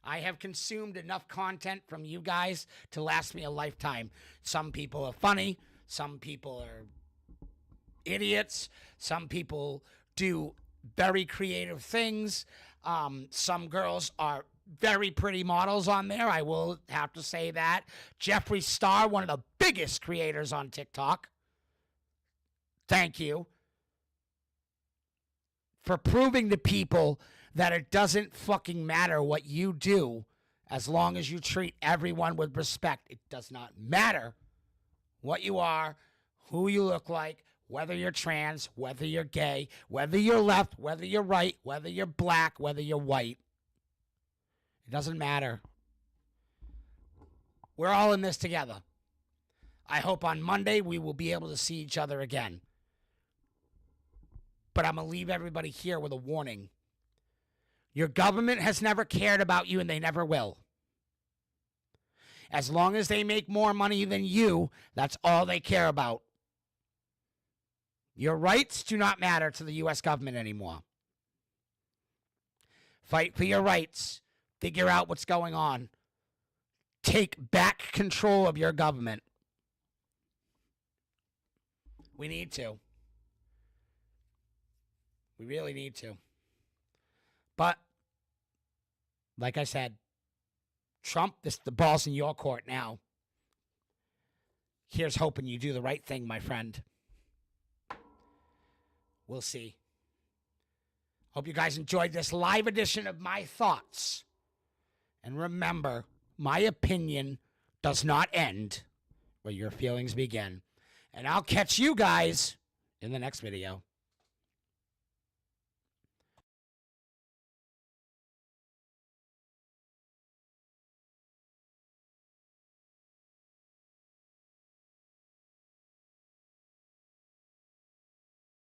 I have consumed enough content from you guys to last me a lifetime. Some people are funny. Some people are idiots. Some people do very creative things. Some girls are very pretty models on there. I will have to say that. Jeffree Star, one of the biggest creators on TikTok. Thank you for proving to people that it doesn't fucking matter what you do as long as you treat everyone with respect. It does not matter what you are, who you look like, whether you're trans, whether you're gay, whether you're left, whether you're right, whether you're black, whether you're white. It doesn't matter. We're all in this together. I hope on Monday we will be able to see each other again. But I'm going to leave everybody here with a warning. Your government has never cared about you, and they never will. As long as they make more money than you, that's all they care about. Your rights do not matter to the U.S. government anymore. Fight for your rights. Figure out what's going on. Take back control of your government. We need to. We really need to. But, like I said, Trump, the ball's in your court now. Here's hoping you do the right thing, my friend. We'll see. Hope you guys enjoyed this live edition of My Thoughts. And remember, my opinion does not end where your feelings begin. And I'll catch you guys in the next video.